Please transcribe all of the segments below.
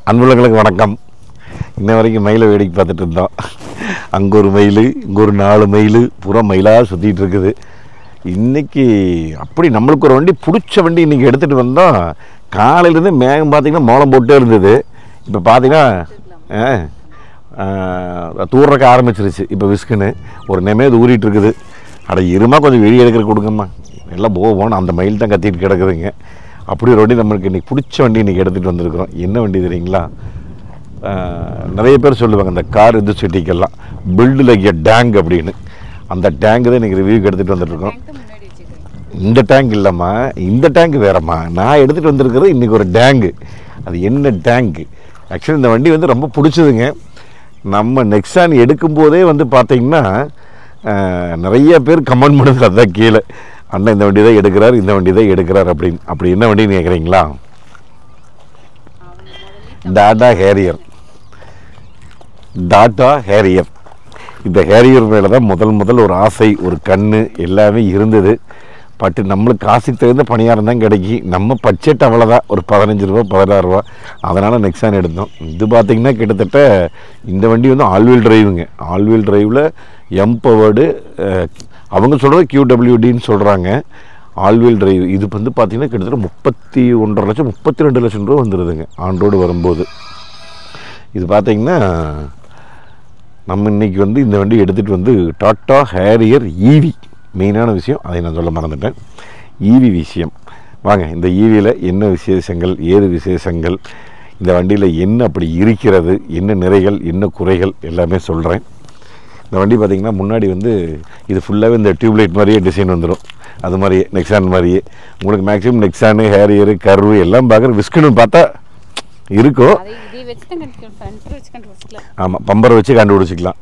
அன்புள்ளங்களுக்கு வணக்கம். இன்ன வரைக்கும் மயிலை வேடிக்கை பார்த்துட்டு இருந்தோம். அங்கே ஒரு மயில், இங்கே ஒரு 4 மயில் பூரா மயிலாக சுற்றிட்டு இருக்குது. இன்றைக்கி அப்படி நம்மளுக்கு ஒரு வண்டி பிடிச்ச வண்டி இன்றைக்கி எடுத்துகிட்டு வந்தோம். காலையிலேருந்து மேகம் பார்த்திங்கன்னா மோளம் போட்டே இருந்தது. இப்போ பார்த்திங்கன்னா தூர்றக்க ஆரம்பிச்சிருச்சு. இப்போ விஸ்குன்னு ஒரு நெமேது ஊறிட்டு இருக்குது. அட இருமா கொஞ்சம் வெளியே எடுக்கிற கொடுங்கம்மா, எல்லாம் போவோம். அந்த மயில் தான் கத்திட்டு கிடக்குதுங்க. அப்படி ஒரு வண்டி நம்மளுக்கு இன்றைக்கி பிடிச்ச வண்டி இன்றைக்கி எடுத்துகிட்டு வந்திருக்கிறோம். என்ன வண்டி தெரியுங்களா? நிறைய பேர் சொல்லுவாங்க இந்த கார் இது சிட்டிக்கெல்லாம் பில்டு லைக் எ டேங்க் அப்படின்னு. அந்த டேங்கு தான் இன்றைக்கி ரிவ்யூக்கு எடுத்துகிட்டு வந்துட்டுருக்கோம். இந்த டேங்க் இல்லைம்மா, இந்த டேங்க் வேறம்மா. நான் எடுத்துகிட்டு வந்திருக்கிறது இன்றைக்கி ஒரு டேங்கு. அது என்ன டேங்கு? ஆக்சுவலி இந்த வண்டி வந்து ரொம்ப பிடிச்சதுங்க. நம்ம நெக்ஸான் எடுக்கும்போதே வந்து பார்த்திங்கன்னா நிறைய பேர் கமெண்ட் பண்ணுறது அதுதான் கீழே, அண்ணன் இந்த வண்டி தான் எடுக்கிறார், இந்த வண்டி தான் எடுக்கிறார் அப்படின்னு. அப்படி என்ன வண்டின்னு கேட்குறீங்களா? டாடா ஹேரியர். டாடா ஹேரியர். இந்த ஹேரியர் மேலே தான் முதல் ஒரு ஆசை, ஒரு கண்ணு எல்லாமே இருந்தது. பட் நம்மளுக்கு காசுக்கு தகுந்த பணியாரம் தான் கிடைக்கி. நம்ம பட்ஜெட் அவ்வளோதான், ஒரு 15 ரூபா 16 ரூபா. அதனால் நெக்ஸான் எடுத்தோம். இது பார்த்திங்கன்னா கிட்டத்தட்ட இந்த வண்டி வந்து ஆல்வீல் டிரைவுங்க. ஆல்வீல் டிரைவில் எம்பவர்டு, அவங்க சொல்கிறது QWDன்னு சொல்கிறாங்க. All wheel drive. இது வந்து பார்த்திங்கன்னா கிட்டத்தட்ட 31.5 லட்சம் 32 லட்சம் ரூபா வந்துடுதுங்க ஆன் ரோடு வரும்போது. இது பார்த்திங்கன்னா நம்ம இன்றைக்கி வந்து இந்த வண்டி எடுத்துகிட்டு வந்து டாட்டா ஹேரியர் ஈவி. மெயினான விஷயம் அதை நான் சொல்ல மறந்துட்டேன், ஈவி விஷயம். வாங்க, இந்த ஈவியில் என்ன விசேஷங்கள், ஏது விசேஷங்கள், இந்த வண்டியில் என்ன அப்படி இருக்கிறது, என்ன நிறைகள் என்ன குறைகள் எல்லாமே சொல்கிறேன். இந்த வண்டி பார்த்திங்கன்னா முன்னாடி வந்து இது ஃபுல்லாகவே இந்த டியூப்லைட் மாதிரியே டிசைன் வந்துடும். அது மாதிரியே நெக்ஸான் மாதிரியே உங்களுக்கு மேக்ஸிமம் நெக்ஸானு ஹேரியரு கர்வு எல்லாம் பார்க்குற விஸ்குன்னு பார்த்தா இருக்கும். ஆமாம், பம்பரை வச்சு கண்டுபிடிச்சிக்கலாம்.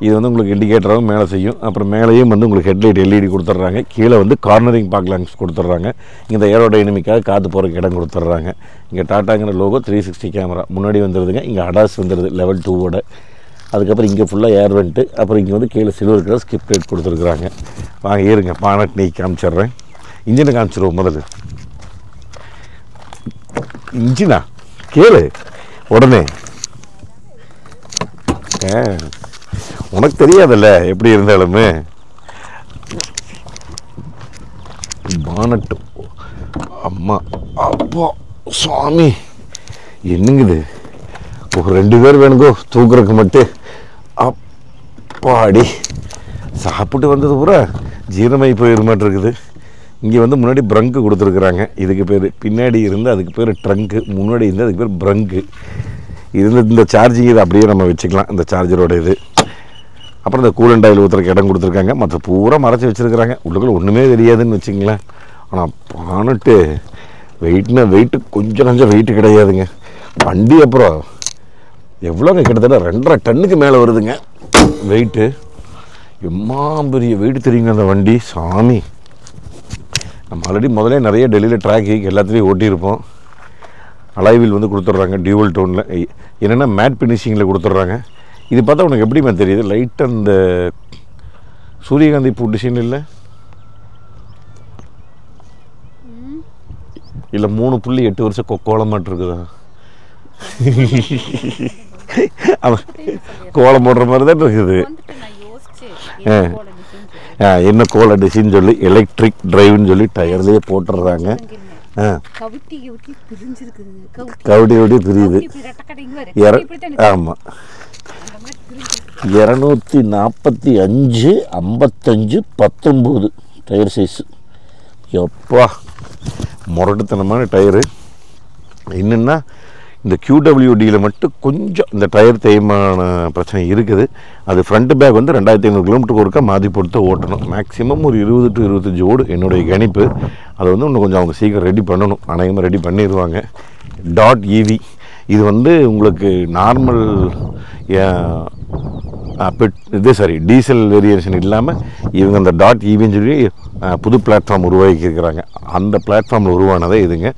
இது வந்து உங்களுக்கு இண்டிகேட்டராகவும் மேலே செய்யும். அப்புறம் மேலேயும் வந்து உங்களுக்கு ஹெட்லைட் LED கொடுத்துட்றாங்க. கீழே வந்து கார்னரிங் பார்க்லாங்ஸ் கொடுத்துட்றாங்க. இங்கே இந்த ஏரோடைனமிக்காக காற்று போகிறக்கு இடம் கொடுத்துட்றாங்க. இங்கே டாட்டாங்கிற லோகோ 360 கேமரா முன்னாடி வந்துடுதுங்க. இங்கே அடாஸ் வந்துடுது லெவல் 2ஓட. அதுக்கப்புறம் இங்கே ஃபுல்லாக ஏர் வெண்ட்டு. அப்புறம் இங்கே வந்து கீழே சில்வர் கலர் ஸ்கிப் லைட் கொடுத்துருக்குறாங்க. வாங்க ஏறுங்க, பானட் நெய் காமிச்சிட்றேன். இன்ஜினை காமிச்சிடுவோம் முதல்ல. இன்ஜினா கேளு உடனே. உனக்கு தெரியாதல்ல எப்படி இருந்தாலுமே. பானட்டு அம்மா அப்பா சுவாமி, என்னங்குது ஒரு 2 பேர் வேணுங்கோ தூக்குறதுக்கு மட்டும். அப்பாடி, சாப்பிட்டு வந்தது பூரா ஜீரணமாகி போயிருமாட்டிருக்குது. இங்கே வந்து முன்னாடி ப்ரங்கு கொடுத்துருக்குறாங்க. இதுக்கு பேர் பின்னாடி இருந்து அதுக்கு பேர் ட்ரங்க்கு, முன்னாடி இருந்து அதுக்கு பேர் ப்ரங்கு. இந்த சார்ஜிங் இது அப்படியே நம்ம வச்சுக்கலாம், இந்த சார்ஜரோட இது. அப்புறம் இந்த கூலண்ட் ஆயில் ஊற்றுறக்கு இடம் கொடுத்துருக்காங்க. மற்ற பூரா மறைச்சி வச்சுருக்குறாங்க. உள்ளுக்குள்ள ஒன்றுமே தெரியாதுன்னு வச்சுங்களேன். ஆனால் பானட்டு வெயிட்டு கொஞ்சம் வெயிட்டு கிடையாதுங்க. வண்டி அப்புறம் எவ்வளோங்க, கிட்டத்தட்ட 2.5 டன்னுக்கு மேலே வருதுங்க வெயிட்டு. எம்மா பெரிய வெயிட்டு தெரியுங்க அந்த வண்டி சாமி. நம்ம ஆல்ரெடி முதலே நிறைய டெல்லியில் ட்ராக்கு எல்லாத்துலேயும் ஓட்டியிருப்போம். அலாய்வில் வந்து கொடுத்துட்றாங்க டியூவல் டோனில். என்னென்னா மேட் ஃபினிஷிங்கில் கொடுத்துட்றாங்க. இது பார்த்தா உனக்கு எப்படிமா தெரியுது? லைட்டாக அந்த சூரியகாந்தி பூ டிசைன் இல்லை 3.8 வருஷம் கோலமாட்டு இருக்குதா? கோலம் போடுற மாதிரி தான் இருக்குது. என்ன கோல டிசைன் சொல்லி எலக்ட்ரிக் டிரைவ்னு சொல்லி டயர்லேயே போட்டுடுறாங்க. கவுடி பிரியுது. ஆமாம், 245 55 19 டயர் சைஸு. எப்பா முரட்டுத்தனமான டயரு. என்னென்னா இந்த QWDயில் மட்டும் கொஞ்சம் இந்த டயர் தேய்மான பிரச்சனை இருக்குது. அது ஃப்ரண்ட் பேக் வந்து 2500 கிலோமீட்டருக்கு ஒருக்கா மாற்றி போட்டு ஓட்டணும். மேக்ஸிமம் ஒரு 20 to 25 ஓடு என்னுடைய கணிப்பு. அதை வந்து இன்னும் கொஞ்சம் அவங்க சீக்கிரம் ரெடி பண்ணணும். அநேகமாக ரெடி பண்ணிடுவாங்க. டாட் ஈவி இது வந்து உங்களுக்கு நார்மல் டீசல் வேரியேஷன் இல்லாமல் இவங்க அந்த டாட் ஈவின்னு சொல்லி புது பிளாட்ஃபார்ம் உருவாக்கியிருக்கிறாங்க. அந்த பிளாட்ஃபார்மில் உருவானதே இதுங்க.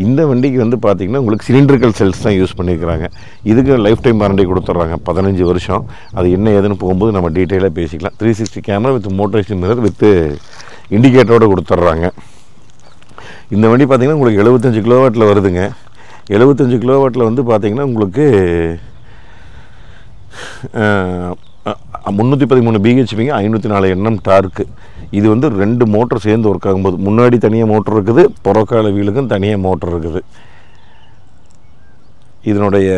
இந்த வண்டிக்கு வந்து பார்த்திங்கன்னா உங்களுக்கு சிலிண்ட்ரிக்கல் செல்ஸ் தான் யூஸ் பண்ணியிருக்கிறாங்க. இதுக்கு லைஃப் டைம் வாரண்டி கொடுத்துட்றாங்க 15 வருஷம். அது என்ன ஏதுன்னு போகும்போது நம்ம டீட்டெயிலாக பேசிக்கலாம். 360 camera with motorised mirror with இண்டிகேட்டரோடு கொடுத்துட்றாங்க. இந்த வண்டி பார்த்திங்கன்னா உங்களுக்கு 75 கிலோவாட்டில் வருதுங்க. 75 கிலோவாட்டில் வந்து பார்த்திங்கன்னா உங்களுக்கு 313 பிஹெச்பிங்க, 504 என்எம் டார்க்கு. இது வந்து 2 மோட்டர் சேர்ந்து ஒர்க் ஆகும்போது, முன்னாடி தனியாக மோட்டர் இருக்குது, புறக்கால வீலுக்கும் தனியாக மோட்டர் இருக்குது. இதனுடைய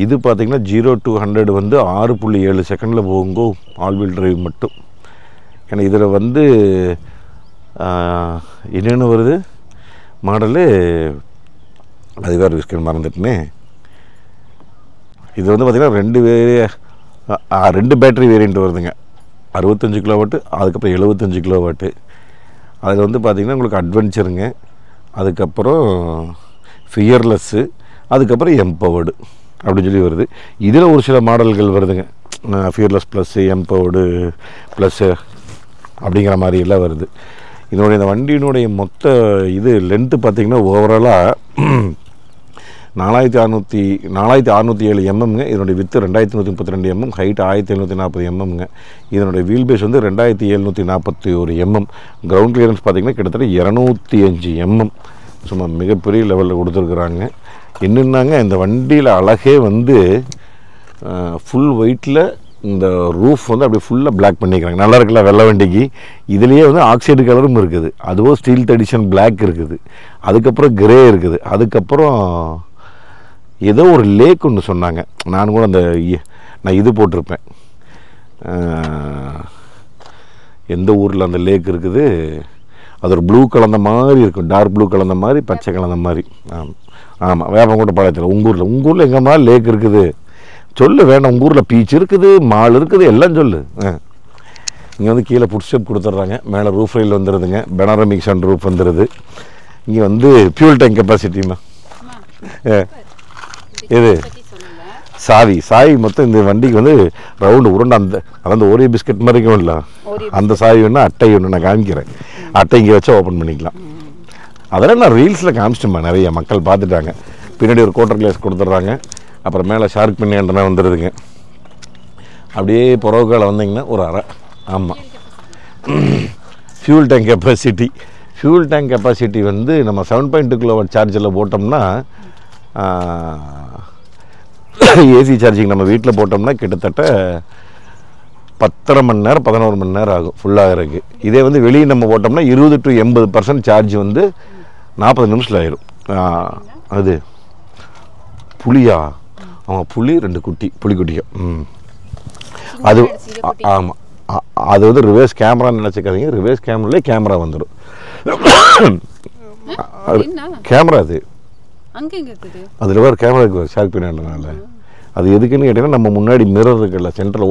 இது பார்த்திங்கன்னா 0 to 100 வந்து 6.7 செகண்டில் போகுங்கோ, ஆல் வீல் டிரைவ் மட்டும். ஏன்னா இதில் வந்து என்னென்ன வருது மாடலு, அது வேறு விஸ்கன் மறந்துட்டுனே. இது வந்து பார்த்திங்கன்னா 2 பேட்டரி வேரியண்ட் வருதுங்க. 65 கிலோவாட்டு, அதுக்கப்புறம் 75 கிலோவாட்டு. அதில் வந்து பார்த்திங்கன்னா உங்களுக்கு அட்வென்ச்சருங்க, அதுக்கப்புறம் ஃபியர்லெஸ்ஸு, அதுக்கப்புறம் எம்பவர்டு அப்படின்னு சொல்லி வருது. இதில் ஒரு சில மாடல்கள் வருதுங்க, ஃபியர்லெஸ் ப்ளஸ்ஸு, எம்பவர்டு ப்ளஸ்ஸு அப்படிங்கிற மாதிரி எல்லாம் வருது. இதனுடைய இந்த வண்டியினுடைய மொத்த இது லென்த்து பார்த்திங்கன்னா ஓவராலாக 4607 எம்எம்ங்க. இதனுடைய வித்து 2132 எம்எம், ஹைட் 1740 எம்எம்ங்க. இதனுடைய வீல் பேஸ் வந்து 2741 எம்எம். கிரவுண்ட் கிளியரன்ஸ் பார்த்திங்கன்னா கிட்டத்தட்ட 205 எம்எம். சும்மா மிகப்பெரிய லெவலில் கொடுத்துருக்குறாங்க. என்னென்னாங்க இந்த வண்டியில் அழகே வந்து ஃபுல் ஒயிட்டில் இந்த ரூஃப் வந்து அப்படியே ஃபுல்லாக பிளாக் பண்ணிக்கிறாங்க. நல்லா இருக்குல்ல வெள்ளை வண்டிக்கு. இதுலேயே வந்து ஆக்சைடு கலரும் இருக்குது, அதுவும் ஸ்டீல் எடிஷன் பிளாக் இருக்குது, அதுக்கப்புறம் கிரே இருக்குது, அதுக்கப்புறம் ஏதோ ஒரு லேக் ஒன்று சொன்னாங்க. நான் கூட நான் இது போட்டிருப்பேன், எந்த ஊரில் அந்த லேக் இருக்குது, அது ஒரு ப்ளூ கலந்த மாதிரி இருக்கும், டார்க் ப்ளூ கலந்த மாதிரி, பச்சை கலந்த மாதிரி. ஆமாம், வேப்பங்கோட்டை பாளையத்தில். உங்கள் ஊரில் எங்கே மாதிரி லேக் இருக்குது சொல்லு, வேண்டாம். உங்கள் ஊரில் பீச் இருக்குது, மால் இருக்குது, எல்லாம் சொல்லு. இங்கே வந்து கீழே ஃபுட் ஸ்டெப் கொடுத்துட்றாங்க, மேலே ரூஃப் ரயில் வந்துடுதுங்க, பெனாரமிக் சன் ரூஃப் வந்துடுது. இங்கே வந்து ஃபியூல் டேங்க் கெப்பாசிட்டிமா இது சாவி மொத்தம் இந்த வண்டிக்கு வந்து ரவுண்டு உருண்டை, அந்த ஓரியோ பிஸ்கட் மாதிரிக்கும் இல்லை, அந்த சாவி வேணால் அட்டை ஒன்று நான் காமிக்கிறேன், அட்டை இங்கே வச்சா ஓப்பன் பண்ணிக்கலாம். அதெல்லாம் நான் ரீல்ஸில் காமிச்சிட்டேம்மா, நிறைய மக்கள் பார்த்துட்டாங்க. பின்னாடி ஒரு கோட்டர் கிளாஸ் கொடுத்துட்றாங்க, அப்புறம் மேலே ஷார்க் பின்னி ஆண்டனா வந்துடுதுங்க. அப்படியே புறவுக்கால வந்தீங்கன்னா ஒரு அறை. ஆமாம், ஃபியூல் டேங்க் கெப்பாசிட்டி வந்து நம்ம 7.2 கிலோவாட் சார்ஜரில் போட்டோம்னா, ஏசி சார்ஜிங் நம்ம வீட்டில் போட்டோம்னா கிட்டத்தட்ட 10.5 மணி நேரம் 11 மணி நேரம் ஆகும் ஃபுல்லாகிறதுக்கு. இதே வந்து வெளியே நம்ம போட்டோம்னா 20 to 80% சார்ஜ் வந்து 40 நிமிஷத்தில் ஆயிடும். அது புளியா, அவங்க புளி 2 புளிக்குட்டியும். அது ஆமாம், அது வந்து ரிவர்ஸ் கேமரான்னு நினச்சிக்காதீங்க, ரிவர்ஸ் கேமராலே கேமரா வந்துடும். கேமரா அது அதில் வேறு கேமரா இருக்குது ஷார்க் பின்னாடினால. அது எதுக்குன்னு கேட்டிங்கன்னா, நம்ம முன்னாடி மிரர் இருக்குல்ல, சென்ட்ரல்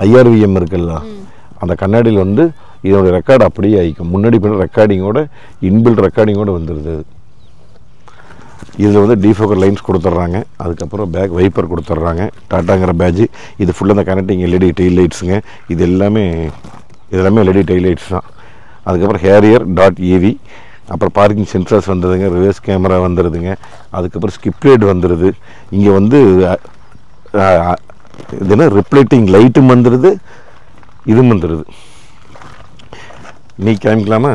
IRVM இருக்குல்ல, அந்த கண்ணாடியில் வந்து இதோட ரெக்கார்டு அப்படியே ஆகிக்கும். முன்னாடி பின்னாடி ரெக்கார்டிங்கோட, இன்பில்ட் ரெக்கார்டிங்கோடு வந்துடுது. இதில் வந்து டிஃபோக்கர் லைன்ஸ் கொடுத்துட்றாங்க, அதுக்கப்புறம் பேக் வைப்பர் கொடுத்துட்றாங்க, டாட்டாங்கிற பேட்ஜ். இது ஃபுல்லாக அந்த கனெக்டிங் LED டெயில் லைட்ஸுங்க. இதெல்லாமே LED டெயில் லைட்ஸ் தான். அதுக்கப்புறம் Harrier.ev, அப்புறம் பார்க்கிங் சென்சார்ஸ் வந்துடுதுங்க, ரிவர்ஸ் கேமரா வந்துடுதுங்க, அதுக்கப்புறம் ஸ்கிப் லைட் வந்துடுது. இங்கே வந்து இது என்ன ரிஃப்ளெக்டிங் லைட்டும் வந்துடுது, இதுவும் வந்துடுது. நீ காமிக்கலாமா?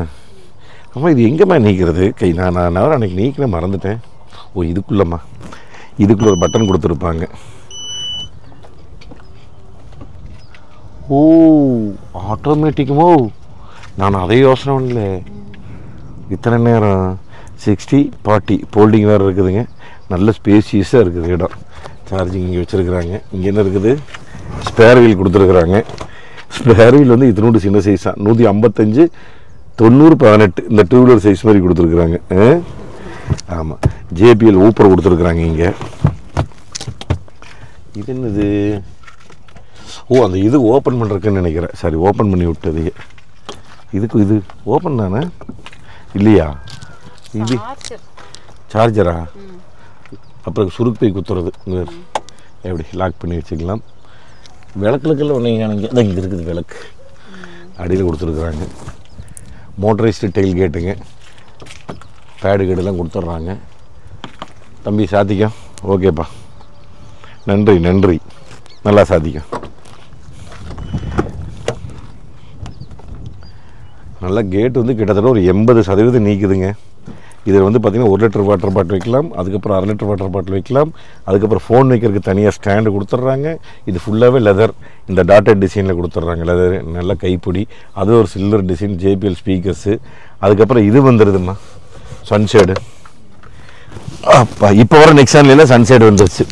ஆமாம், இது எங்கேம்மா நீக்கிறது கை? நான் அன்றைக்கி நீக்கின மறந்துட்டேன். ஓ, இதுக்குள்ளே ஒரு பட்டன் கொடுத்துருப்பாங்க. ஓ, ஆட்டோமேட்டிக்குமோ, நான் அதே யோசனை பண்ணல. இத்தனை நேரம் 60-40 ஃபோல்டிங் வேறு இருக்குதுங்க. நல்ல ஸ்பேசியஸாக இருக்குது இடம். சார்ஜிங் இங்கே வச்சுருக்குறாங்க. இங்கே என்ன இருக்குது, ஸ்பேர் வீல் கொடுத்துருக்குறாங்க. ஸ்பேர் வீல் வந்து இதனோட சின்ன சைஸ் தான், 155/90/18 இந்த 2 வீலர் சைஸ் மாதிரி கொடுத்துருக்குறாங்க. ஆமாம், JBL ஊப்பர் கொடுத்துருக்குறாங்க இங்கே. இது என்னது? ஓ, அந்த இது ஓப்பன் பண்ணுறதுக்குன்னு நினைக்கிறேன். சரி, ஓப்பன் பண்ணி விட்டது. இது ஓப்பன் தானே இல்லையா? இது சார்ஜரா? அப்புறம் சுருக்கு போய் குத்துறது எப்படி லாக் பண்ணி வச்சுக்கலாம். விளக்குலக்கெல்லாம் ஒன்று இங்கே இருக்குது, விளக்கு அடியில் கொடுத்துருக்குறாங்க. மோட்டரைஸ்டு டெயில் கேட்டுங்க, பேடு கேடெல்லாம் கொடுத்துட்றாங்க. தம்பி சாத்திக்க. ஓகேப்பா, நன்றி, நல்லா சாத்திக்க. நல்லா கேட்டு வந்து கிட்டத்தட்ட ஒரு 80% நீக்குதுங்க. இதில் வந்து பார்த்திங்கன்னா 1 லிட்டர் வாட்டர் பாட்டில் வைக்கலாம், அதுக்கப்புறம் 1/2 லிட்டர் வாட்டர் பாட்டில் வைக்கலாம், அதுக்கப்புறம் ஃபோன் வைக்கிறதுக்கு தனியாக ஸ்டாண்டு கொடுத்துட்றாங்க. இது ஃபுல்லாகவே லெதர், இந்த டாட்டட் டிசைனில் கொடுத்துட்றாங்க. லெதர் நல்ல கைப்பிடி, அது ஒரு சில்வர் டிசைன், JBL ஸ்பீக்கர்ஸு. அதுக்கப்புறம் இது வந்துடுதுமா சன்ஷேடு. அப்பா இப்போ வர நெக்ஸானில் சன்ஷேடு வந்துருச்சு.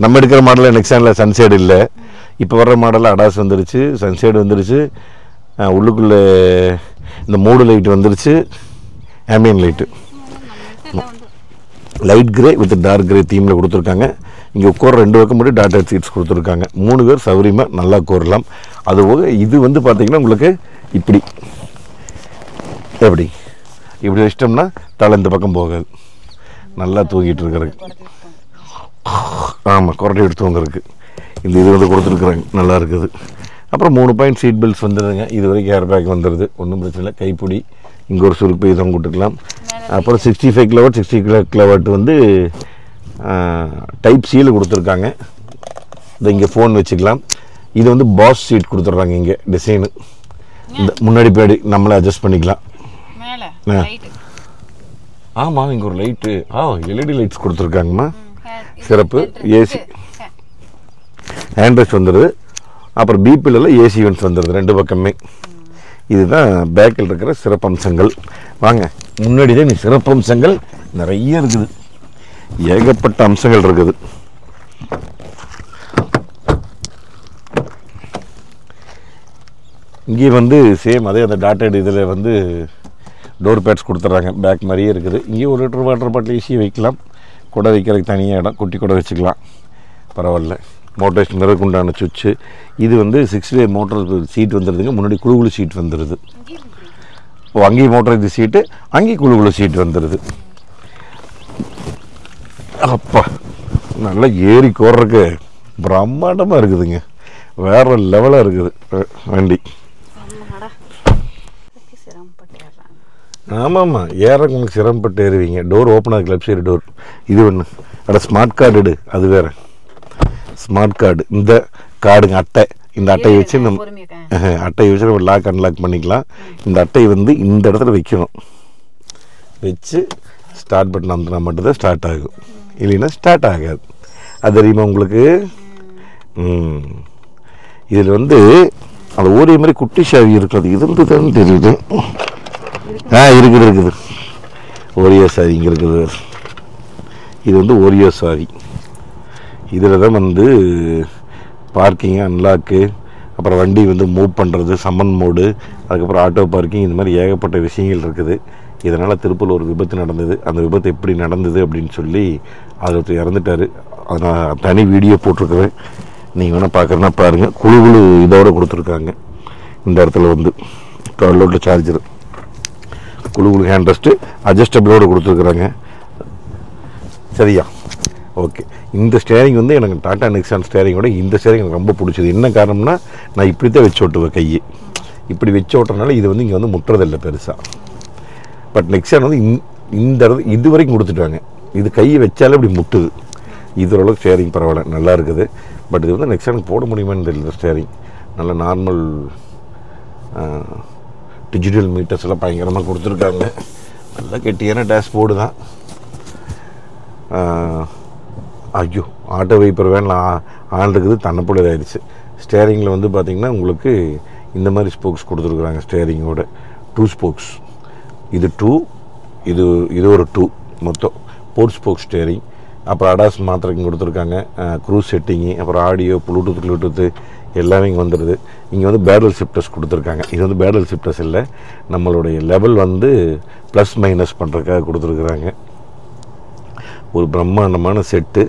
நம்ம எடுக்கிற மாடலில் நெக்ஸானில் சன்ஷேடு இல்லை. இப்போ வர்ற மாடலில் அடாஸ் வந்துருச்சு, சன்ஷேடு வந்துருச்சு, உள்ளுக்குள்ளே இந்த மூடு லைட் வந்துருச்சு, ambient light, light grey with dark grey தீமில் கொடுத்துருக்காங்க. இங்கே உட்கார 2 பக்கம் மட்டும் டாட்டட் சீட்ஸ் கொடுத்துருக்காங்க. 3 பேர் சௌரியமாக நல்லா உட்காரலாம். அதுபோக இது வந்து பார்த்திங்கன்னா உங்களுக்கு இப்படி எப்படி இப்படி வச்சிட்டோம்னா தலை இந்த பக்கம் போகாது, நல்லா தூங்கிட்டு இருக்கிறதுக்கு. ஆமாம், குரட்டை எடுத்து தூங்குறதுக்கு இந்த இது வந்து கொடுத்துருக்குறாங்க, நல்லா இருக்குது. அப்புறம் 3 பாயிண்ட் சீட் பெல்ட்ஸ் வந்துடுதுங்க. இது வரைக்கும் ஏர் பேக் வந்துடுது, ஒன்றும் பிரச்சனை இல்லை. கைப்பிடி இங்கே ஒரு சுருக்கு இதம் கொடுத்துக்கலாம். அப்புறம் 65 கிலோவாட் 60 கிலோவாட் வந்து டைப் சியில் கொடுத்துருக்காங்க. இதை இங்கே ஃபோன் வச்சுக்கலாம். இது வந்து பாஸ் சீட் கொடுத்துட்றாங்க. இங்கே டிசைனு இந்த முன்னாடி பேடி நம்மளே அட்ஜஸ்ட் பண்ணிக்கலாம். ஆமாம், இங்கே ஒரு லைட்டு LED லைட்ஸ் கொடுத்துருக்காங்கம்மா, சிறப்பு. ஏசி ஹேண்ட்ரெஸ்ட் வந்துடுது. அப்புறம் பிபியில் ஏசி யூனிட்ஸ் வந்துடுது 2 பக்கமே. இதுதான் பேக்கில் இருக்கிற சிறப்பம்சங்கள். வாங்க முன்னாடி தான் நீ சிறப்பம்சங்கள் நிறைய இருக்குது, ஏகப்பட்ட அம்சங்கள் இருக்குது. இங்கே வந்து சேம் அதே அந்த டாட்டட் இதில் வந்து டோர் பேட்ஸ் கொடுத்துட்றாங்க, பேக் மாதிரியே இருக்குது. இங்கே 1 லிட்டர் வாட்டர் பாட்டில் ஈஸியாக வைக்கலாம், குடை வைக்கிறதுக்கு தனியாக இடம், குட்டி குடை வச்சுக்கலாம், பரவாயில்ல. மோட்டரைஸ் மிரருக்கு உண்டான சுவிட்சு. இது வந்து 6-வே மோட்டர் சீட் வந்துடுதுங்க. முன்னாடி குழுகுழு சீட் வந்துடுது. அங்கேயும் மோட்டரைஸ் சீட்டு, அங்கேயும் குழுகுழு சீட் வந்துடுது. அப்பா நல்லா ஏறி கோர்றதுக்கு பிரம்மாண்டமாக இருக்குதுங்க, வேறு லெவலாக இருக்குது வண்டி. ஆமாம்மா, ஏறக்கு உங்களுக்கு சிரமப்பட்டு ஏறுவீங்க. டோர் ஓப்பன் ஆகுது, லெஃப்ட் சைடு டோர். இது ஒன்று ஸ்மார்ட் கார்டு எடு, அது வேறு ஸ்மார்ட் கார்டு. இந்த கார்டுங்க அட்டை, இந்த அட்டையை வச்சு நம்ம நம்ம லாக் அன்லாக் பண்ணிக்கலாம். இந்த அட்டையை வந்து இந்த இடத்துல வைக்கணும், வச்சு ஸ்டார்ட் பட்டன் அமுத்தினா மட்டும்தான் ஸ்டார்ட் ஆகும், இல்லைன்னா ஸ்டார்ட் ஆகாது. அது தெரியுமா உங்களுக்கு? இதில் வந்து அந்த ஒரே மாதிரி குட்டி சாவி இருக்கிறது இருந்துதான் தெரியுது. இருக்குது ஓரியோ சாவி இங்கே இருக்குது. இது வந்து ஓரியோ சாவி. இதில் தான் வந்து பார்க்கிங்கு, அன்லாக்கு, அப்புறம் வண்டி வந்து மூவ் பண்ணுறது, சம்மன் மோடு, அதுக்கப்புறம் ஆட்டோ பார்க்கிங், இந்த மாதிரி ஏகப்பட்ட விஷயங்கள் இருக்குது. இதனால் திருப்பூரில் ஒரு விபத்து நடந்தது. அந்த விபத்து எப்படி நடந்தது அப்படின்னு சொல்லி அதை ஒருத்தர் இறந்துட்டார். அதை நான் தனி வீடியோ போட்டிருக்கிறேன், நீங்கள் வேணால் பார்க்குறேன்னா பாருங்கள். குழு இதோடு கொடுத்துருக்காங்க. இந்த இடத்துல வந்து லோட்டில் சார்ஜரு, குழு ஹேண்ட் ரெஸ்ட்டு அட்ஜஸ்டபிளோடு கொடுத்துருக்குறாங்க. சரியா? ஓகே. இந்த ஸ்டேரிங் வந்து எனக்கு டாடா நெக்ஸான் ஸ்டேரிங்கோட இந்த ஸ்டேரிங் எனக்கு ரொம்ப பிடிச்சது. என்ன காரணம்னா, நான் இப்படி தான் வச்சு ஓட்டுவேன், கையை இப்படி வச்சு ஓட்டுறதுனால இது வந்து இங்கே வந்து முட்டுறதில்லை பெருசாக. பட் நெக்ஸான் வந்து இந்த இது வரைக்கும் கொடுத்துட்டாங்க. இது கையை வச்சாலே இப்படி முட்டுது. இது ஓரளவுக்கு ஸ்டேரிங் பரவாயில்ல, நல்லா இருக்குது. பட் இது வந்து நெக்ஸானுக்கு போட முடியுமான்னு தெரியல. ஸ்டேரிங் நல்ல நார்மல் டிஜிட்டல் மீட்டர்ஸ் எல்லாம் பயங்கரமாக கொடுத்துருக்காங்க. நல்லா கெட்டியான டேஷ்போர்டு தான். ஐயோ, ஆட்டோ வைப்பர் வேன் ஆன் இருக்குது, தன்னைப்போல இதாகிடுச்சு. ஸ்டேரிங்கில் வந்து பார்த்திங்கன்னா உங்களுக்கு இந்த மாதிரி ஸ்போக்ஸ் கொடுத்துருக்குறாங்க. ஸ்டேரிங்கோட 2 ஸ்போக்ஸ், இது 2, இது ஒரு 2, மொத்தம் 4 ஸ்போக் ஸ்டேரிங். அப்புறம் அடாஸ் மாத்திரைக்கும் கொடுத்துருக்காங்க, க்ரூஸ் செட்டிங்கு, அப்புறம் ஆடியோ, ப்ளூடூத்து எல்லாமே இங்கே வந்துடுது. இங்கே வந்து பேடல் ஷிஃப்டர்ஸ் கொடுத்துருக்காங்க. இது வந்து பேடல் ஷிஃப்டர்ஸ் இல்லை, நம்மளுடைய லெவல் வந்து ப்ளஸ் மைனஸ் பண்ணுறதுக்காக கொடுத்துருக்குறாங்க. ஒரு பிரம்மாண்டமான செட்டு.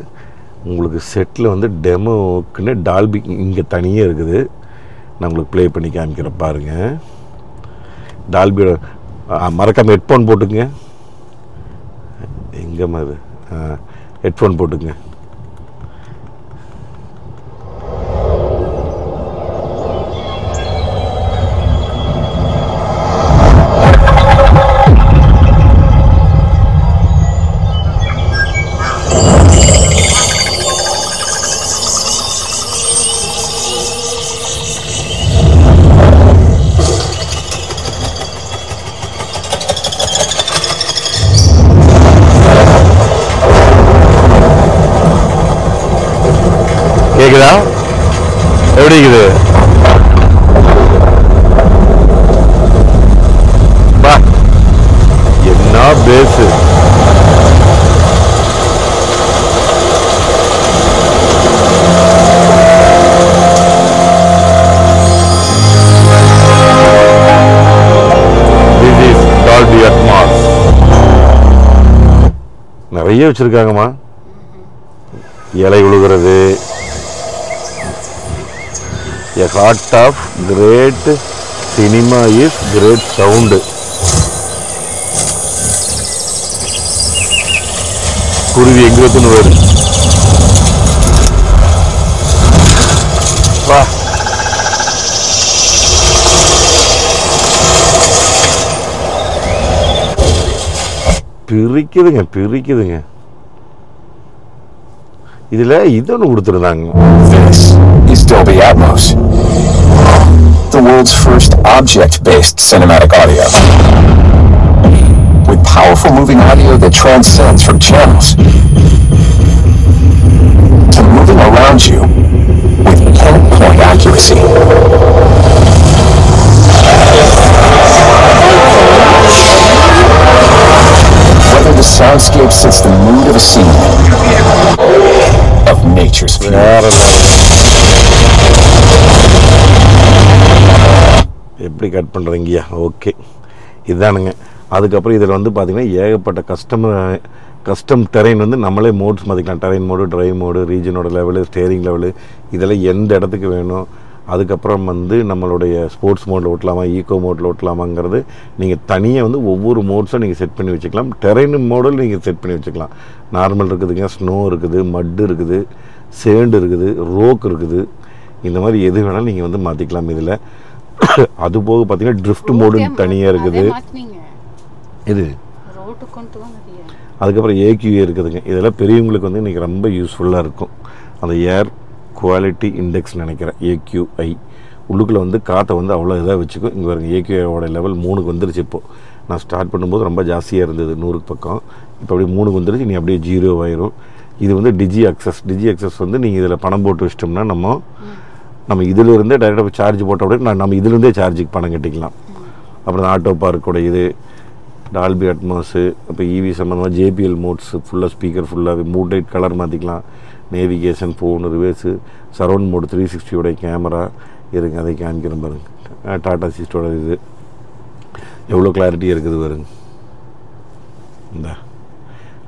உங்களுக்கு செட்டில் வந்து டெமோக்குன்னு டால்பி இங்கே தனியாக இருக்குது. நான் உங்களுக்கு ப்ளே பண்ணி காமிக்கிறேன் பாருங்கள். டால்பியோட மறக்காமல் ஹெட்ஃபோன் போட்டுக்குங்க. எங்கே மாதிரி ஹெட்ஃபோன் போட்டுக்குங்க. அடிக்குது. என்ன பேசு. நிறைய வச்சிருக்காங்கம்மா. இலை உழுகிறது. A heart of great cinema is great sound. குருவி எங்க வந்து வருது. வா. பிரிக்குதுங்க. இதுல இதொன்னு கொடுத்துருந்தாங்க. This is Dolby Atmos, the world's first object-based cinematic audio. With powerful moving audio that transcends from channels to moving around you with pinpoint accuracy. Whether the soundscape sets the mood of a scene, of nature's beauty. எப்படி cut பண்ணுறீங்கயா? Okay, இதுதானுங்க. அதுக்கப்புறம் இதில் வந்து பார்த்திங்கன்னா ஏகப்பட்ட custom terrain வந்து நம்மளே modes மாற்றிக்கலாம். Terrain mode, drive mode, ரீஜனோட லெவலு, ஸ்டேரிங் லெவலு, இதெல்லாம் எந்த இடத்துக்கு வேணும். அதுக்கப்புறம் வந்து நம்மளுடைய ஸ்போர்ட்ஸ் மோடில் ஓட்டலாமா, ஈகோ மோடில் ஓட்டலாமாங்கிறது நீங்கள் தனியாக வந்து ஒவ்வொரு மோட்ஸும் நீங்கள் செட் பண்ணி வச்சுக்கலாம். டெரெயின் மோடில் நீங்கள் செட் பண்ணி வச்சுக்கலாம். நார்மல் இருக்குதுங்க, ஸ்னோ இருக்குது, மட்டு இருக்குது, சேண்டு இருக்குது, ரோக் இருக்குது. இந்த மாதிரி எது வேணாலும் நீங்கள் வந்து மாற்றிக்கலாம் இதில். அது போக பார்த்தீங்கன்னா ட்ரிஃப்ட் மோடுன்னு தனியாக இருக்குது. இது அதுக்கப்புறம் ஏக்யூஏ இருக்குதுங்க. இதெல்லாம் பெரியவங்களுக்கு வந்து இன்றைக்கி ரொம்ப யூஸ்ஃபுல்லாக இருக்கும். அந்த ஏர் குவாலிட்டி இண்டெக்ஸ் நினைக்கிறேன், ஏக்யூஐ. உள்ளுக்குள்ளே வந்து காற்றை வந்து அவ்வளோ இதாக வச்சுக்கும். இங்கே பாருங்க, ஏக்யூஐயோட லெவல் 3க்கு வந்துருச்சு. இப்போது நான் ஸ்டார்ட் பண்ணும்போது ரொம்ப ஜாஸ்தியாக இருந்தது, 100க்கு பக்கம். இப்போ அப்படியே 3க்கு வந்துருச்சு. நீ அப்படியே 0 ஆயிரும். இது வந்து டிஜி அக்சஸ் வந்து நீங்கள் இதில் பணம் போட்டு வச்சிட்டோம்னா நம்ம இதிலிருந்தே டைரெக்டாக சார்ஜ் போட்ட அப்படியே நம்ம இதிலிருந்தே சார்ஜுக்கு பணம் கட்டிக்கலாம். அப்புறம் ஆட்டோ பார்க்கோட இது டால்பி அட்மாஸு, இப்போ இவி சம்மந்தமாக ஜேபிஎல் மோட்ஸ், ஃபுல்லாக ஸ்பீக்கர் ஃபுல்லாகவே மூட்டைட் கலர் மாற்றிக்கலாம். Navigation, phone, reverse, surround mode, 360 camera இருங்க, அதை காமிக்கிறேன் பாருங்க. டாடா சிஸ்டோட இது எவ்வளோ கிளாரிட்டியாக இருக்குது பாருங்க.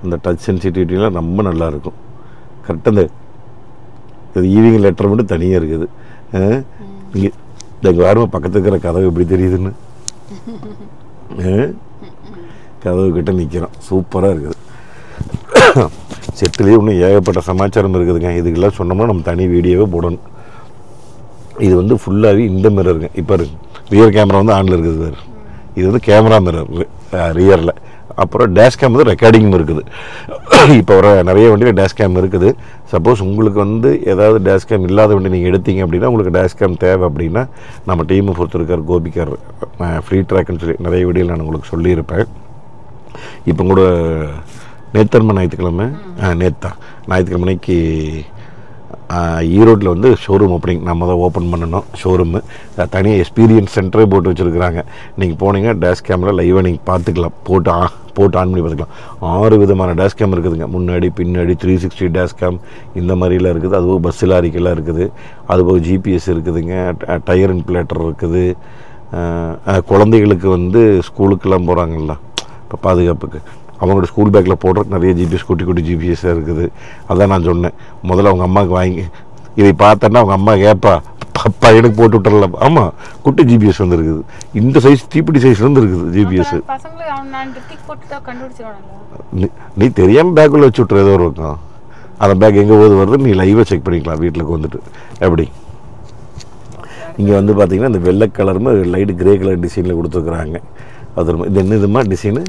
இந்த டச் சென்சிட்டிவிட்டிலாம் ரொம்ப நல்லாயிருக்கும். கரெக்டாக இந்த ஈவினிங் லெட்டர் மட்டும் தனியாக இருக்குது. இங்கே எங்கள் வாரமாக பக்கத்தில் இருக்கிற கதவு எப்படி தெரியுதுன்னு, கதவு கிட்ட நிற்கிறோம். சூப்பராக இருக்குது. செட்டுலேயே இன்னும் ஏகப்பட்ட சமாச்சாரம் இருக்குதுங்க. இதுக்கெல்லாம் சொன்னோம்னா நம்ம தனி வீடியோவே போடணும். இது வந்து ஃபுல்லாகவே இந்த மிரருங்க. இப்போ ரியர் கேமரா வந்து ஆனில் இருக்குது வேறு. இது வந்து கேமரா மிரர் ரியரில். அப்புறம் டேஷ் கேம் வந்து ரெக்கார்டிங்கும் இருக்குது. இப்போ வர நிறைய வண்டியில் டேஷ் கேம் இருக்குது. சப்போஸ் உங்களுக்கு வந்து ஏதாவது டேஷ் கேம் இல்லாத வண்டி நீங்கள் எடுத்தீங்க அப்படின்னா, உங்களுக்கு டேஷ் கேம் தேவை அப்படின்னா, நம்ம டீமை பொறுத்து இருக்கார் கோபிக்கார் ஃப்ரீ ட்ராக்னு சொல்லி நிறைய வீடியோவில் நான் உங்களுக்கு சொல்லியிருப்பேன். இப்போ கூட ஞாயிற்றுக்கிழமை ஞாயிற்றுக்கிழமைக்கு ஈரோட்டில் வந்து ஷோரூம் ஓப்பனிங். நம்ம தான் ஓப்பன் பண்ணணும் ஷோரூமு. தனியாக எக்ஸ்பீரியன்ஸ் சென்டரே போட்டு வச்சுருக்குறாங்க. நீங்கள் போனீங்கன்னா டேஷ் கேமரா லைவாக நீங்கள் பார்த்துக்கலாம். போட்டு ஆன் பண்ணி பார்த்துக்கலாம். 6 விதமான டேஷ் கேம் இருக்குதுங்க. முன்னாடி, பின்னாடி, 360 டேஷ் கேம் இந்த மாதிரிலாம் இருக்குது. அதுபோக பஸ் லாரிக்கெல்லாம் இருக்குது. அதுபோக ஜிபிஎஸ் இருக்குதுங்க. டயர் இன்ப்ளேட்டர் இருக்குது. குழந்தைகளுக்கு வந்து ஸ்கூலுக்கெல்லாம் போகிறாங்கல்ல, இப்போ பாதுகாப்புக்கு அவங்களோட ஸ்கூல் பேக்கில் போடுற நிறைய ஜிபிஎஸ், குட்டி ஜிபிஎஸ்ஸாக இருக்குது. அதான் நான் சொன்னேன், முதல்ல அவங்க அம்மாவுக்கு வாங்கி இதை பார்த்தோன்னா அவங்க அம்மா கேட்பா, பையனுக்கு போட்டு விட்டுறலாம். ஆமாம், குட்டி ஜிபிஎஸ் வந்து இருக்குது. இந்த சைஸ் தீப்பிடி சைஸ்லேருந்து இருக்குது ஜிபிஎஸ். நீ தெரியாமல் பேக்குள்ளே வச்சு விட்ற ஏதோ இருக்கும். அந்த பேக் எங்கே வருது நீ லைவாக செக் பண்ணிக்கலாம் வீட்டில் வந்துட்டு. எப்படி இங்கே வந்து பார்த்தீங்கன்னா இந்த வெள்ளை கலருமே லைட்டு கிரே கலர் டிசைனில் கொடுத்துருக்குறாங்க. அது இது என்ன இதுமா டிசைனு?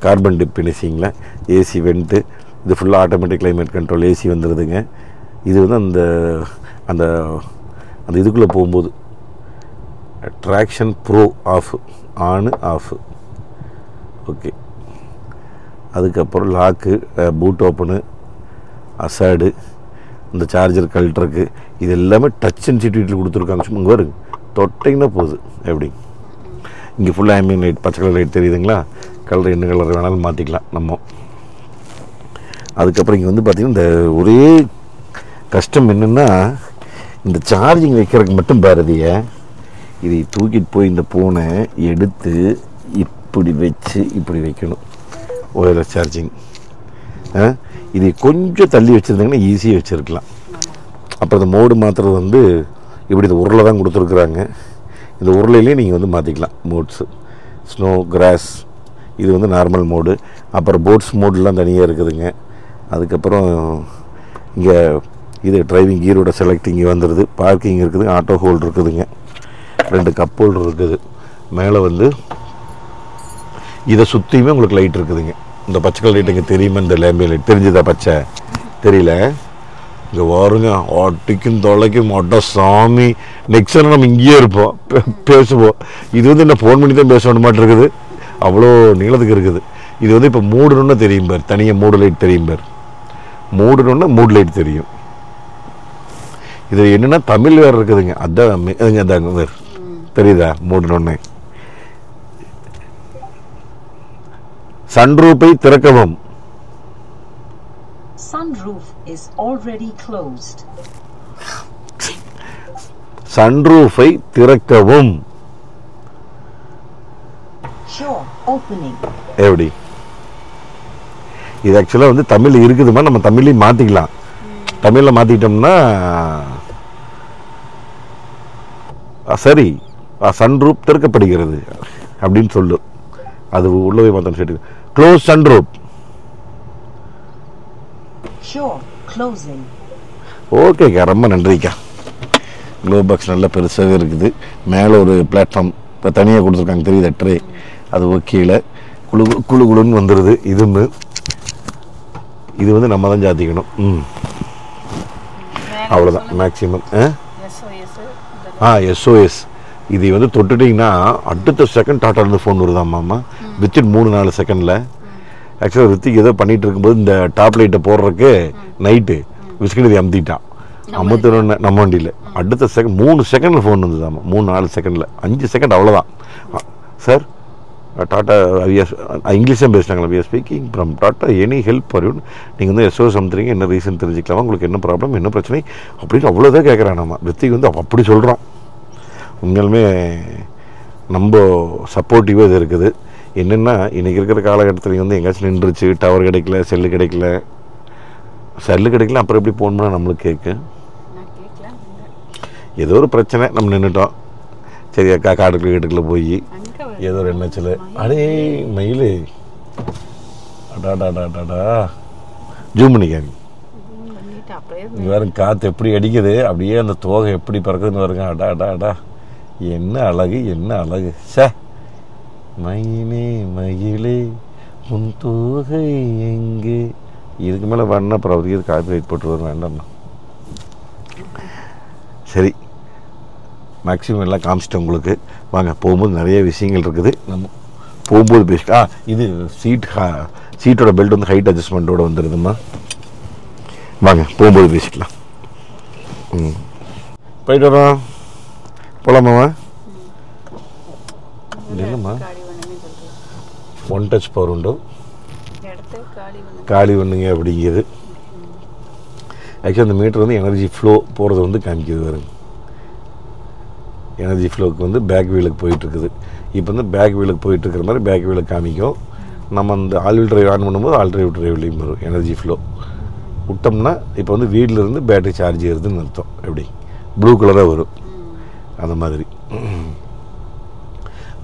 கார்பன் டிப் ஃபினிஷிங்கில் ஏசி வெண்ட்டு. இது ஃபுல்லாக ஆட்டோமேட்டிக் கிளைமேட் கண்ட்ரோல் ஏசி வந்துடுதுங்க. இது வந்து அந்த அந்த அந்த இதுக்குள்ளே போகும்போது traction pro off, on off. Okay, அதுக்கப்புறம் லாக்கு, பூட் ஓப்பனு, அசாடு, இந்த சார்ஜர் கழட்டுறக்கு இது எல்லாமே டச் சென்சிட்டிவிட்டியில் கொடுத்துருக்காங்க. சும்மா இங்கே வருங்க, தொட்டிங்கன்னா போகுது. எப்படி இங்கே ஃபுல்லாக ஆம்பியன் லைட், பச்சை கலர் லைட் தெரியுதுங்களா? கலர் என்ன கலர் வேணாலும் மாற்றிக்கலாம் நம்ம. அதுக்கப்புறம் இங்கே வந்து பார்த்திங்கன்னா இந்த ஒரே கஷ்டம் என்னென்னா, இந்த சார்ஜிங் வைக்கிறதுக்கு மட்டும் பாரதியை இதை தூக்கிட்டு போய் இந்த ஃபோனை எடுத்து இப்படி வச்சு இப்படி வைக்கணும். ஒயர்லெஸ் சார்ஜிங் இதை கொஞ்சம் தள்ளி வச்சுருந்தாங்கன்னா ஈஸியாக வச்சுருக்கலாம். அப்புறம் இந்த மோடு மாற்றுறது வந்து இப்படி இந்த உருளை தான் கொடுத்துருக்குறாங்க. இந்த உருளையிலே நீங்கள் வந்து மாற்றிக்கலாம் மோட்ஸு. ஸ்னோ, கிராஸ், இது வந்து நார்மல் மோடு. அப்புறம் போட்ஸ் மோடெலாம் தனியாக இருக்குதுங்க. அதுக்கப்புறம் இங்கே இது டிரைவிங் கியரோட செலக்ட் இங்கே வந்துடுது. பார்க்கிங் இருக்குது, ஆட்டோ ஹோல்டு இருக்குதுங்க, 2 கப் ஹோல்டர் இருக்குது. மேலே வந்து இதை சுற்றியுமே உங்களுக்கு லைட் இருக்குதுங்க. இந்த பச்சை கலர் லைட் இங்கே தெரியுமா? இந்த லேம்பியன் லைட் தெரிஞ்சுதா? பச்சை தெரியல? இங்கே வாருங்க, ஆட்டிக்கும் தொலைக்கும் அட்ட சாமி. நெக்ஸ்ட் நம்ம இங்கேயே இருப்போம், பேசுவோம். இது வந்து என்ன ஃபோன் பண்ணி தான் பேச வேண்ட மாட்டேன் இருக்குது, அவ்வளோ நீளத்துக்கு இருக்குது. இது வந்து இப்போ மூடணுன்னா தெரியும் பார், தனியாக மூடு லைட் தெரியும் பார், மூடணுன்னா மூடு லைட் தெரியும். இது என்னென்னா தமிழ் வேறு இருக்குதுங்க. அதான் அதாங்க வேறு தெரியுதா? மூடணுன்னு சன்ரூஃபை திறக்கவும். Sunroof is already closed. சன்ரூஃபை திறக்கவும். Sure, opening. எப்படி? இது ஆக்சுவலாக வந்து தமிழ் இருக்குதுமா, நம்ம தமிழ்லையும் மாற்றிக்கலாம். தமிழில் மாற்றிட்டோம்னா சரி, சன்ரூப் திறக்கப்படுகிறது அப்படின்னு சொல்லு. அது உள்ளவே மாற்றம் சரி. Close sunroof. Sure, closing. ஓகேக்கா, ரொம்ப நன்றிக்கா. க்ளோ பாக்ஸ் நல்லா பெருசாகவே இருக்குது. மேலே ஒரு பிளாட்ஃபார்ம் இப்போ தனியாக கொடுத்துருக்காங்க, தெரியுது ட்ரே. அது ஓகேல குழு குழு குழுன்னு வந்துடுது. இது வந்து நம்ம தான் சாத்திக்கணும். அவ்வளோதான் மேக்ஸிமம். SOS இது வந்து தொட்டுட்டிங்கன்னா அடுத்த செகண்ட் டாட்டாலேருந்து ஃபோன் வருதாம்மா, வித்தின் 3-4 செகண்டில். ஆக்சுவலாக ரித்திக் ஏதோ பண்ணிகிட்டு இருக்கும்போது இந்த டாப் லைட்டை போடுறதுக்கு நைட்டு விஸ்கிட்டு அமுத்திட்டான். அமுத்தணுன்னு நம்ம வண்டியில் அடுத்த செகண்ட் 3 செகண்டில் ஃபோன் வந்ததாம்மா. 3-4 செகண்டில் 5 செகண்ட் அவ்வளோதான். சார் டாட்டா இங்கிலீஷ் தான் பேசுனாங்களா? We are speaking from Tata, any help for you. நீங்கள் வந்து SOS அமுத்துறீங்க, என்ன ரீசன் தெரிஞ்சுக்கலாமா, உங்களுக்கு என்ன ப்ராப்ளம், என்ன பிரச்சனை அப்படின்னு அவ்வளோதான் கேட்குறான். நம்ம ரித்திக் வந்து அப்படி சொல்கிறோம். உண்மையிலுமே நம்ம சப்போர்ட்டிவாக இது இருக்குது. என்னென்னா இன்றைக்கி இருக்கிற காலகட்டத்தில் வந்து எங்கேயாச்சும் நின்றுச்சு, டவர் கிடைக்கல, செல்லு கிடைக்கல, அப்புறம் எப்படி ஃபோன் பண்ணால் நம்மளுக்கு கேட்கு. ஏதோ ஒரு பிரச்சனை, நம்ம நின்றுட்டோம். சரி அக்கா காட்டுக்குள்ளே போய் ஏதோ ஒரு எண்ணச்சில் அடே மயில் அடாடாடாடாடா ஜூம் பண்ணிக்காங்க. வேறு காற்று எப்படி அடிக்குது, அப்படியே அந்த தோகை எப்படி பறக்குதுன்னு வருங்க. அடா என்ன அழகு சே. மயிலே உன் தோகை எங்கே. இதுக்கு மேலே பண்ண அப்புறம் இது காப்பி ரைட் போட்டு வரும், வேண்டாம்ண்ணா. சரி, மேக்ஸிமம் எல்லாம் காமிச்சிட்டேன் உங்களுக்கு. வாங்க, போகும்போது நிறைய விஷயங்கள் இருக்குது, நம்ம போகும்போது பேசிக்கலாம். இது சீட்டோட பெல்ட் வந்து ஹைட் அட்ஜஸ்ட்மெண்ட்டோடு வந்துடுதும்மா. வாங்க போகும்போது பேசிக்கலாம். போயிட்டு வரோம், போகலாமாவா? இல்லைம்மா, 1 டச் பவர் உண்டு, காலி ஒன்றுங்க அப்படிங்கிறது. ஆக்சுவலி அந்த மீட்டர் வந்து எனர்ஜி ஃப்ளோ போகிறது வந்து காமிக்கிது. வருங்க, எனர்ஜி ஃப்ளோவுக்கு வந்து பேக் வீலுக்கு போயிட்டுருக்குது. இப்போ வந்து பேக் வீலுக்கு போயிட்டுருக்கிற மாதிரி பேக் வீலுக்கு காமிக்கும். நம்ம அந்த ஆல் வீல் டிரைவ் ஆன் பண்ணும்போது ஆல் டிரைவ்லேயும் வரும் எனர்ஜி ஃப்ளோ. விட்டோம்னா இப்போ வந்து வீட்டிலேருந்து பேட்டரி சார்ஜ் ஏறுதுன்னு அர்த்தம். எப்படி ப்ளூ கலராக வரும் அந்த மாதிரி.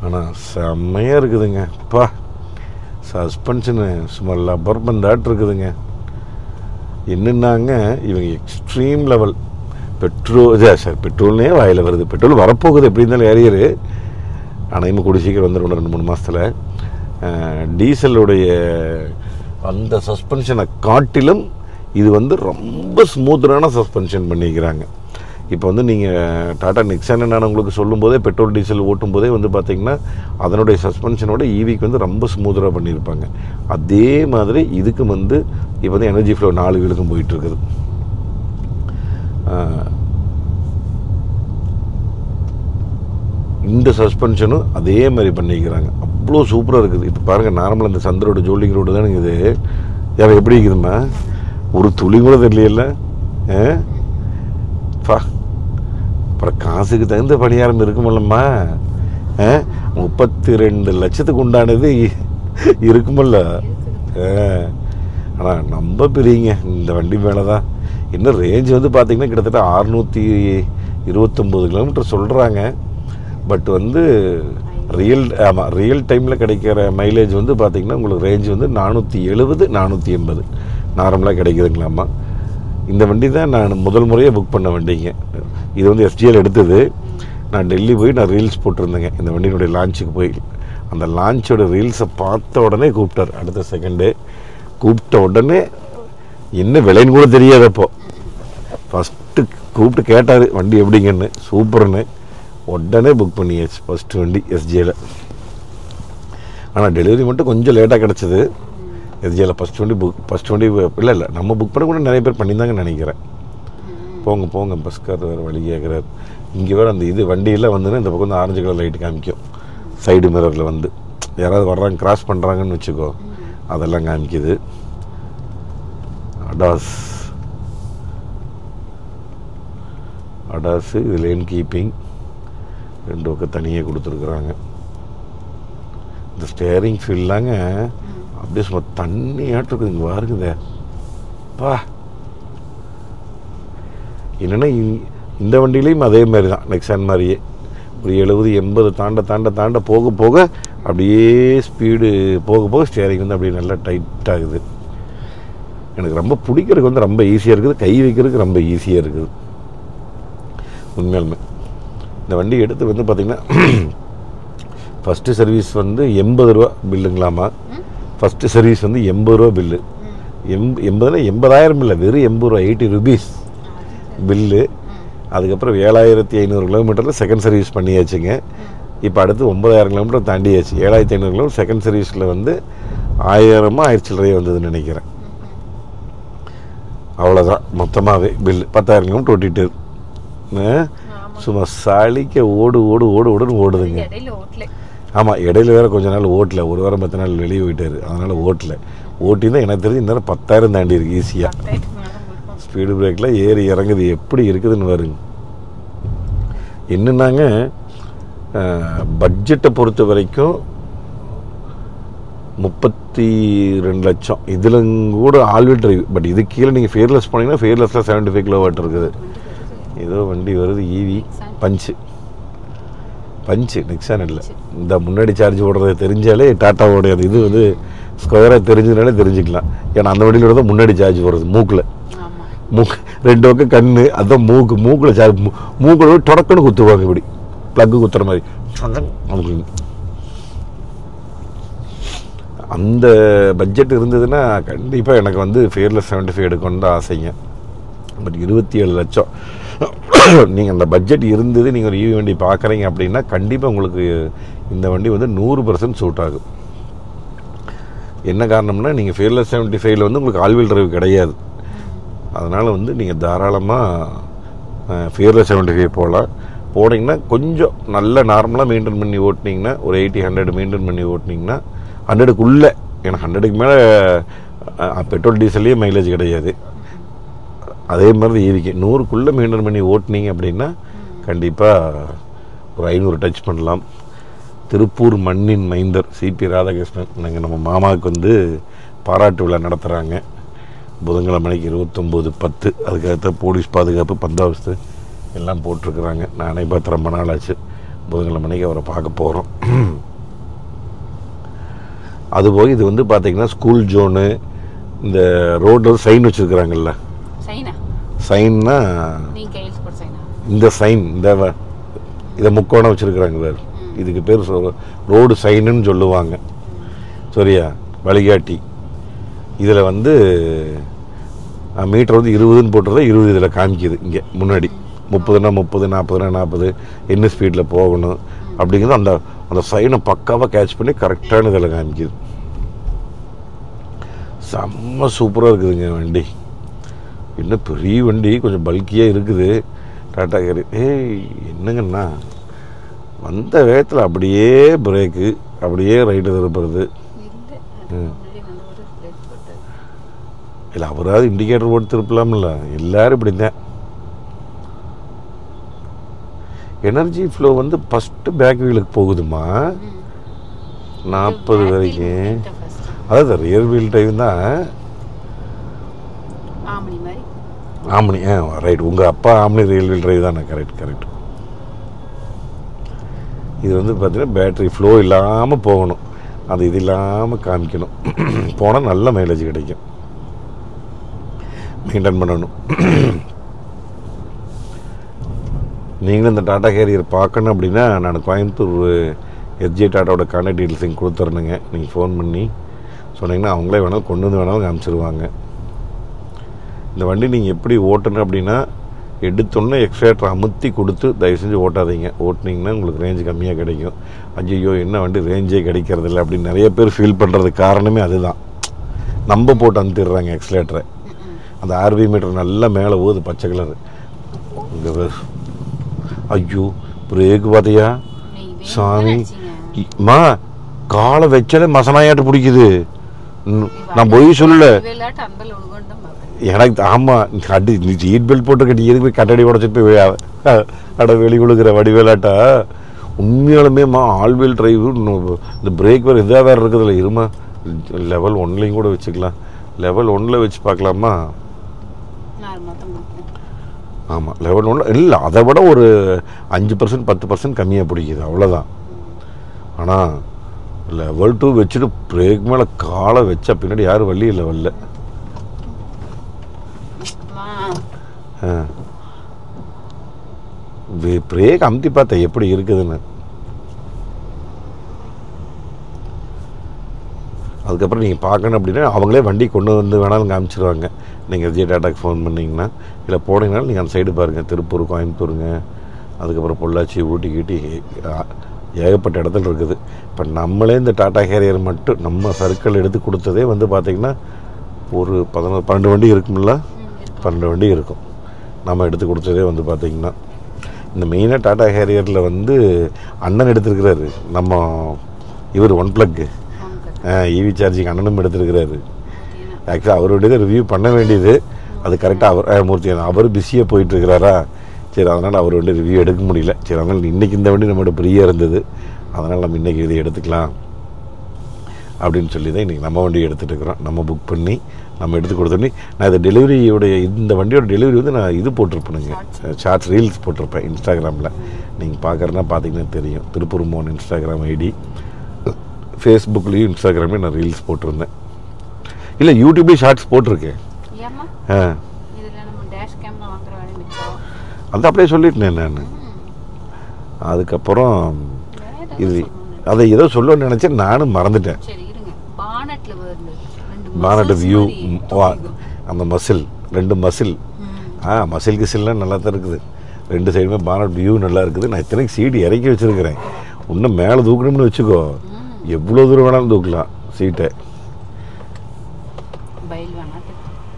ஆனால் செம்மையாக இருக்குதுங்க. அப்பா, சஸ்பென்ஷனு சும்மா லப்பர் பந்தாட்டு இருக்குதுங்க. என்னென்னாங்க இவங்க எக்ஸ்ட்ரீம் லெவல் பெட்ரோல்னே வாயில் வருது. பெட்ரோல் வரப்போகுது எப்படி இருந்தாலும் ஏரியரு. ஆனால் இன்னும் கூடி சீக்கிரம் வந்துடும் 2-3 மாதத்தில். டீசலுடைய அந்த சஸ்பென்ஷனை காட்டிலும் இது வந்து ரொம்ப ஸ்மூத்தரான சஸ்பென்ஷன் பண்ணிக்கிறாங்க. இப்போ வந்து நீங்கள் டாடா நிக்ஸான் நான் உங்களுக்கு சொல்லும்போதே பெட்ரோல் டீசல் ஓட்டும் போதே வந்து பார்த்திங்கன்னா அதனுடைய சஸ்பென்ஷனோட ஈவிக்கு வந்து ரொம்ப ஸ்மூத்தராக பண்ணியிருப்பாங்க. அதே மாதிரி இதுக்கும் வந்து இப்போ வந்து எனர்ஜி ஃப்ளோ 4 வீலுக்கும் போயிட்டுருக்குது. இந்த சஸ்பென்ஷனும் அதே மாதிரி பண்ணிக்கிறாங்க. அவ்வளோ சூப்பராக இருக்குது. இப்போ பாருங்கள், நார்மலாக இந்த சந்திரோட ஜோல்டிங் ரோடு தானே இது. யார் எப்படி இருக்குதும்மா? ஒரு துளி கூட தெரியல. அப்புறம் காசுக்கு தகுந்த பணியாரம் இருக்குமில்லம்மா. 32 லட்சத்துக்கு உண்டானது இருக்குமில்ல. ஆனால் ரொம்ப பெரியங்க இந்த வண்டி மேலே தான். இன்னும் ரேஞ்ச் வந்து பார்த்திங்கன்னா கிட்டத்தட்ட 629 கிலோமீட்டர் சொல்கிறாங்க. பட் வந்து ரியல் டைமில் கிடைக்கிற மைலேஜ் வந்து பார்த்திங்கன்னா உங்களுக்கு ரேஞ்ச் வந்து 470 480 நார்மலாக கிடைக்குதுங்களாம்மா. இந்த வண்டி தான் நான் முதல் முறையாக புக் பண்ண வண்டிங்க. இது வந்து எஸ்ஜிஎல் எடுத்தது. நான் டெல்லி போய் நான் ரீல்ஸ் போட்டிருந்தேங்க இந்த வண்டியினுடைய லான்ச்சுக்கு போய். அந்த லான்ச்சோட ரீல்ஸை பார்த்த உடனே கூப்பிட்டார். அடுத்த செகண்டு கூப்பிட்ட உடனே என்ன விலைன்னு கூட தெரியாதப்போ ஃபஸ்ட்டு கூப்பிட்டு கேட்டார் வண்டி எப்படிங்கன்னு. சூப்பர்னு உடனே புக் பண்ணியாச்சு ஃபஸ்ட்டு வண்டி எஸ்ஜியில். ஆனால் டெலிவரி மட்டும் கொஞ்சம் லேட்டாக கிடச்சிது எஸ்ஜியில். ஃபஸ்ட் வண்டி இல்லை நம்ம புக் பண்ண கூட நிறைய பேர் பண்ணியிருந்தாங்கன்னு நினைக்கிறேன். போங்க பஸ்கார் வேறு வழி கேட்குறாரு. இங்கே வேறு அந்த இது வண்டியில் வந்துன்னா இந்த பக்கம் வந்து ஆரஞ்சு கலர் லைட்டு காமிக்கும் சைடு மிரரில். வந்து யாராவது வர்றாங்க கிராஸ் பண்ணுறாங்கன்னு வச்சுக்கோ, அதெல்லாம் காமிக்குது. அடாஸு இது லேன் கீப்பிங் 2 பக்கம் தனியாக கொடுத்துருக்குறாங்க. இந்த ஸ்டேரிங் ஃபீல்லாங்க அப்படியே சும்மா தண்ணியாட்டு இருக்குது. இங்கே பாருக்குதே பா. என்னென்னா இந்த வண்டியிலையும் அதே மாதிரி தான் நெக்ஸான் மாதிரியே ஒரு 70 80 தாண்ட போக போக அப்படியே ஸ்பீடு போக ஸ்டேரிங் வந்து அப்படியே நல்லா டைட் ஆகுது. எனக்கு ரொம்ப பிடிக்கிறதுக்கு வந்து ரொம்ப ஈஸியாக இருக்குது. கை வைக்கிறதுக்கு ரொம்ப ஈஸியாக இருக்குது உண்மையாலுமே. இந்த வண்டி எடுத்து வந்து பார்த்திங்கன்னா ஃபஸ்ட்டு சர்வீஸ் வந்து 80 ரூபா பில்லுங்களாமா. ஃபஸ்ட்டு சர்வீஸ் வந்து 80 ரூபா பில்லு. 80,000 இல்லை, வெறும் 80 ரூபா, 80 ருபீஸ் பில்லு. அதுக்கப்புறம் 7,500 கிலோமீட்டரில் செகண்ட் சர்வீஸ் பண்ணியாச்சுங்க. இப்போ அடுத்து 9,000 கிலோமீட்டர் தாண்டியாச்சு. 7,500 கிலோமீட்டர் செகண்ட் சர்வீஸில் வந்து 1000 சில்லறையே வந்ததுன்னு நினைக்கிறேன். அவ்வளோதான் மொத்தமாகவே பில்லு. 10,000 கிலோமீட்டர் ஓட்டிட்டு சும்மா சாலிக்க ஓடுன்னு ஓடுதுங்க. ஆமாம், இடையில வேறு கொஞ்ச நாள் ஓட்டல. ஒரு வாரம் 10 நாள் வெளியே போயிட்டார். அதனால் ஓட்டல. ஓட்டினா எனக்கு தெரிஞ்சு இந்நேரம் 10,000 தாண்டி இருக்குது ஈஸியாக. ஸ்பீடு பிரேக்கில் ஏறி இறங்குது எப்படி இருக்குதுன்னு பாருங்க. என்னன்னாங்க பட்ஜெட்டை பொறுத்த வரைக்கும் 32 லட்சம். இதில் கூட ஆல்வீல் டிரைவ். பட் இது கீழே நீங்கள் ஃபியர்லெஸ் போனீங்கன்னா ஃபியர்லெஸில் 75 கிலோவாட் இருக்குது. ஏதோ வண்டி வருது ஈவி பஞ்சு நெக்ஸான் இல்லை. இந்த முன்னாடி சார்ஜ் ஓடுறது தெரிஞ்சாலே டாட்டாவோடைய அந்த இது வந்து ஸ்கொயராக தெரிஞ்சதுனாலே தெரிஞ்சுக்கலாம். ஏன்னா அந்த வண்டியில் தான் முன்னாடி சார்ஜ் போடுறது மூக்கில். 2 பக்கம் கண்ணு, அதுதான் மூக்கில் சார்ஜ். மூக்கில் போய் தொடக்கன்னு குத்துவாங்க இப்படி ப்ளக்கு குத்துற மாதிரி. அந்த பட்ஜெட் இருந்ததுன்னா கண்டிப்பாக எனக்கு வந்து ஃபியர்லெஸ் 75 எடுக்கணுன்னு தான் ஆசைங்க. பட் 27 லட்சம் நீங்கள் அந்த பட்ஜெட் இருந்தது, நீங்கள் ஒரு ஈவி வண்டி பார்க்குறீங்க அப்படின்னா கண்டிப்பாக உங்களுக்கு இந்த வண்டி வந்து 100% சூட் ஆகும். என்ன காரணம்னா நீங்கள் ஃபியர்லெஸ் 75 வந்து உங்களுக்கு ஆல்வீல் டிரைவ் கிடையாது. அதனால் வந்து நீங்கள் தாராளமாக ஃபியர்லெஸ் 75 போனீங்கன்னா கொஞ்சம் நல்ல நார்மலாக மெயின்டைன் பண்ணி ஓட்டினீங்கன்னா ஒரு 80-100 மெயின்டைன் பண்ணி ஓட்டினீங்கன்னா 100க்குள்ளே. ஏன்னா 100க்கு மேலே பெட்ரோல் டீசல்லையே மைலேஜ் கிடையாது. அதே மாதிரி ஈவிக்கு 100க்குள்ளே மெயின்டைன் பண்ணி ஓட்டினீங்க அப்படின்னா கண்டிப்பாக ஒரு 500 டச் பண்ணலாம். திருப்பூர் மண்ணின் மைந்தர் சிபி ராதாகிருஷ்ணன் நாங்கள் நம்ம மாமாவுக்கு வந்து பாராட்டு விழா நடத்துகிறாங்க. புதன்கிழமைக்கு 29/10. அதுக்கடுத்த போலீஸ் பாதுகாப்பு பந்தாவஸ்து எல்லாம் போட்டிருக்கிறாங்க. நானே பார்த்து ரொம்ப நாள் ஆச்சு. புதன்கிழமைக்கு அவரை பார்க்க போகிறோம். அதுபோக இது வந்து பார்த்திங்கன்னா ஸ்கூல் ஜோனு, இந்த ரோடு சைன் வச்சுருக்குறாங்கல்ல. சைன்னா இந்த சைன், இதை முக்கோணம் வச்சுருக்குறாங்க வேறு. இதுக்கு பேர் ரோடு சைனுன்னு சொல்லுவாங்க. சரியா, வழிகாட்டி. இதில் வந்து மீட்டர் வந்து 20ன்னு போட்டுறத 20 இதில் காமிக்குது. இங்கே முன்னாடி 30னா 30, 40னா 40 என்ன ஸ்பீடில் போகணும் அப்படிங்கிறது அந்த சைனை பக்காவாக கேட்ச் பண்ணி கரெக்டான இதில் காமிக்குது. செம்ம சூப்பராக இருக்குதுங்க வண்டி. இன்னும் பெரிய வண்டி, கொஞ்சம் பல்கியாக இருக்குது டாட்டா கேரி. என்னங்கண்ணா வந்த வேகத்தில் அப்படியே பிரேக்கு, அப்படியே ரைட்டு திருப்புறது. இல்லை அவராது இண்டிகேட்டர் போட்டு திருப்பலாம்ல, எல்லோரும் இப்படி தான். எனர்ஜி ஃப்ளோ வந்து ஃபஸ்ட்டு பேக் வீலுக்கு போகுதுமா 40 வரைக்கும். அதாவது ரியர் வீல் டிரைவ் தான் ஆம்னி. ரைட், உங்கள் அப்பா ஆம்னி ரியல் வீல் டிரைவ் தானே? கரெக்ட். இது வந்து பார்த்தீங்கன்னா பேட்ரி ஃப்ளோ இல்லாமல் போகணும், அது இது இல்லாமல் காமிக்கணும். போனால் நல்ல மைலேஜ் கிடைக்கும், மெயின்டைன் பண்ணணும். நீங்களும் இந்த டாடா கேரியர் பார்க்கணும் அப்படின்னா நான் கோயம்புத்தூர் எஸ்ஜே டாட்டாவோட கான்டாக்ட் டீட்டெயில்ஸையும் கொடுத்துருணுங்க. நீங்கள் ஃபோன் பண்ணி சொன்னீங்கன்னா அவங்களே வேணாலும் கொண்டு வந்து வேணாலும் காமிச்சிருவாங்க. இந்த வண்டி நீங்கள் எப்படி ஓட்டணும் அப்படின்னா, எடுத்தோன்னே எக்ஸ்ட்ரேட்டர் அமுத்தி கொடுத்து தயவு செஞ்சு ஓட்டாதீங்க. ஓட்டினீங்கன்னா உங்களுக்கு ரேஞ்சு கம்மியாக கிடைக்கும். ஐயோ என்ன வண்டி ரேஞ்சே கிடைக்கிறதில்ல அப்படின்னு நிறைய பேர் ஃபீல் பண்ணுறதுக்கு காரணமே அதுதான். நம்ம போட்டு அமுத்திடுறாங்க எக்ஸ்லேட்டரை. அந்த ஆர்வி மீட்டர் நல்லா மேலே போகுது, பச்சை கலரு. இங்கே ஐயோ பிரேக்கு பார்த்தியா சாமி, மா காலை வச்சாலே மசனாயாட்டு பிடிக்குது. நான் போய் சொல்லலை எனக்கு. ஆமாம், அடி நீ சீட் பெல்ட் போட்டு கட்டி எதுக்கு போய் கட்டடி உடச்சிட்டு போய் அட வெளி கொடுக்குற வடிவேலாட்டா. உண்மையாலுமேம்மா ஆல்வீல் டிரைவு இந்த பிரேக் வேறு இதாக வேறு இருக்குதுல்ல. இருமா லெவல் 1லையும் கூட வச்சுக்கலாம். லெவல் 1ல் வச்சு பார்க்கலாமா? ஆமாம், லெவல் 1 இல்லை, அதை விட ஒரு 5% 10% கம்மியாக பிடிக்குது, அவ்வளோதான். ஆனால் லெவல் 2 வச்சுட்டு பிரேக் மேலே காலை வச்சா பின்னாடி யாரும் வழி இல்லை வரல. பிரேக் அமுத்தி பார்த்தா எப்படி இருக்குதுன்னு. அதுக்கப்புறம் நீங்கள் பார்க்கணும் அப்படின்னா அவங்களே வண்டி கொண்டு வந்து வேணாலும் காமிச்சிருவாங்க. நீங்கள் ஜே டாட்டாக்கு ஃபோன் பண்ணிங்கன்னா, இல்லை போனீங்கனாலும் நீங்கள் அந்த சைடு பாருங்கள். திருப்பூர், கோயம்புத்தூருங்க, அதுக்கப்புறம் பொள்ளாச்சி, ஊட்டி கீட்டி ஏகப்பட்ட இடத்துல இருக்குது. இப்போ நம்மளே இந்த டாடா கேரியர் மட்டும் நம்ம சர்க்கிள் எடுத்து கொடுத்ததே வந்து பார்த்திங்கன்னா ஒரு 12 வண்டி இருக்குமில்ல, 12 வண்டி இருக்கும். நம்ம எடுத்து கொடுத்ததே வந்து பார்த்திங்கன்னா இந்த மெயினாக டாடா கேரியரில் வந்து அண்ணன் எடுத்துருக்கிறாரு. நம்ம இவர் ஒன் ப்ளக்கு இவி சார்ஜிங் அண்ணனும் எடுத்துருக்கிறாரு. ஆக்சுவலாக அவருடைய ரிவ்யூ பண்ண வேண்டியது, அது கரெக்டாக மூர்த்தி அவர் பிஸியாக போயிட்டுருக்கிறாரா, சரி அதனால் அவர் வந்து ரிவ்யூ எடுக்க முடியல. சரி அதனால் இன்றைக்கி இந்த வண்டி நம்மளோட ஃப்ரீயாக இருந்தது, அதனால் நம்ம இன்றைக்கி இதை எடுத்துக்கலாம் அப்படின்னு சொல்லி தான் இன்றைக்கி நம்ம வண்டியை எடுத்துகிட்டு இருக்கிறோம். நம்ம புக் பண்ணி நம்ம எடுத்து கொடுத்தோன்னே நான் இந்த டெலிவரியோடைய இந்த வண்டியோட டெலிவரி வந்து நான் இது போட்டிருப்பேனுங்க, ஷார்ட்ஸ் ரீல்ஸ் போட்டிருப்பேன் இன்ஸ்டாகிராமில். நீங்கள் பார்க்குறதுனா பார்த்தீங்கன்னா தெரியும். திருப்பூர் மோகன் இன்ஸ்டாகிராம் ஐடி, ஃபேஸ்புக்லேயும் இன்ஸ்டாகிராம்லேயும் நான் ரீல்ஸ் போட்டிருந்தேன். இல்லை யூடியூப்லேயும் ஷார்ட்ஸ் போட்டிருக்கேன். அது அப்படியே சொல்லிட்டேன் நான். அதுக்கப்புறம் இது அதை ஏதோ சொல்ல நினச்சேன், நானும் மறந்துட்டேன். பானட் வியூ, அந்த மசில், 2 மசில், மசில் கிசில்லாம் நல்லா தான் இருக்குது. 2 சைடுமே பானட் வியூ நல்லா இருக்குது. நான் இத்தனைக்கு சீட்டு இறக்கி வச்சுருக்கிறேன். இன்னும் மேலே தூக்கணும்னு வச்சுக்கோ, எவ்வளோ தூரம் வேணாலும் தூக்கலாம் சீட்டை.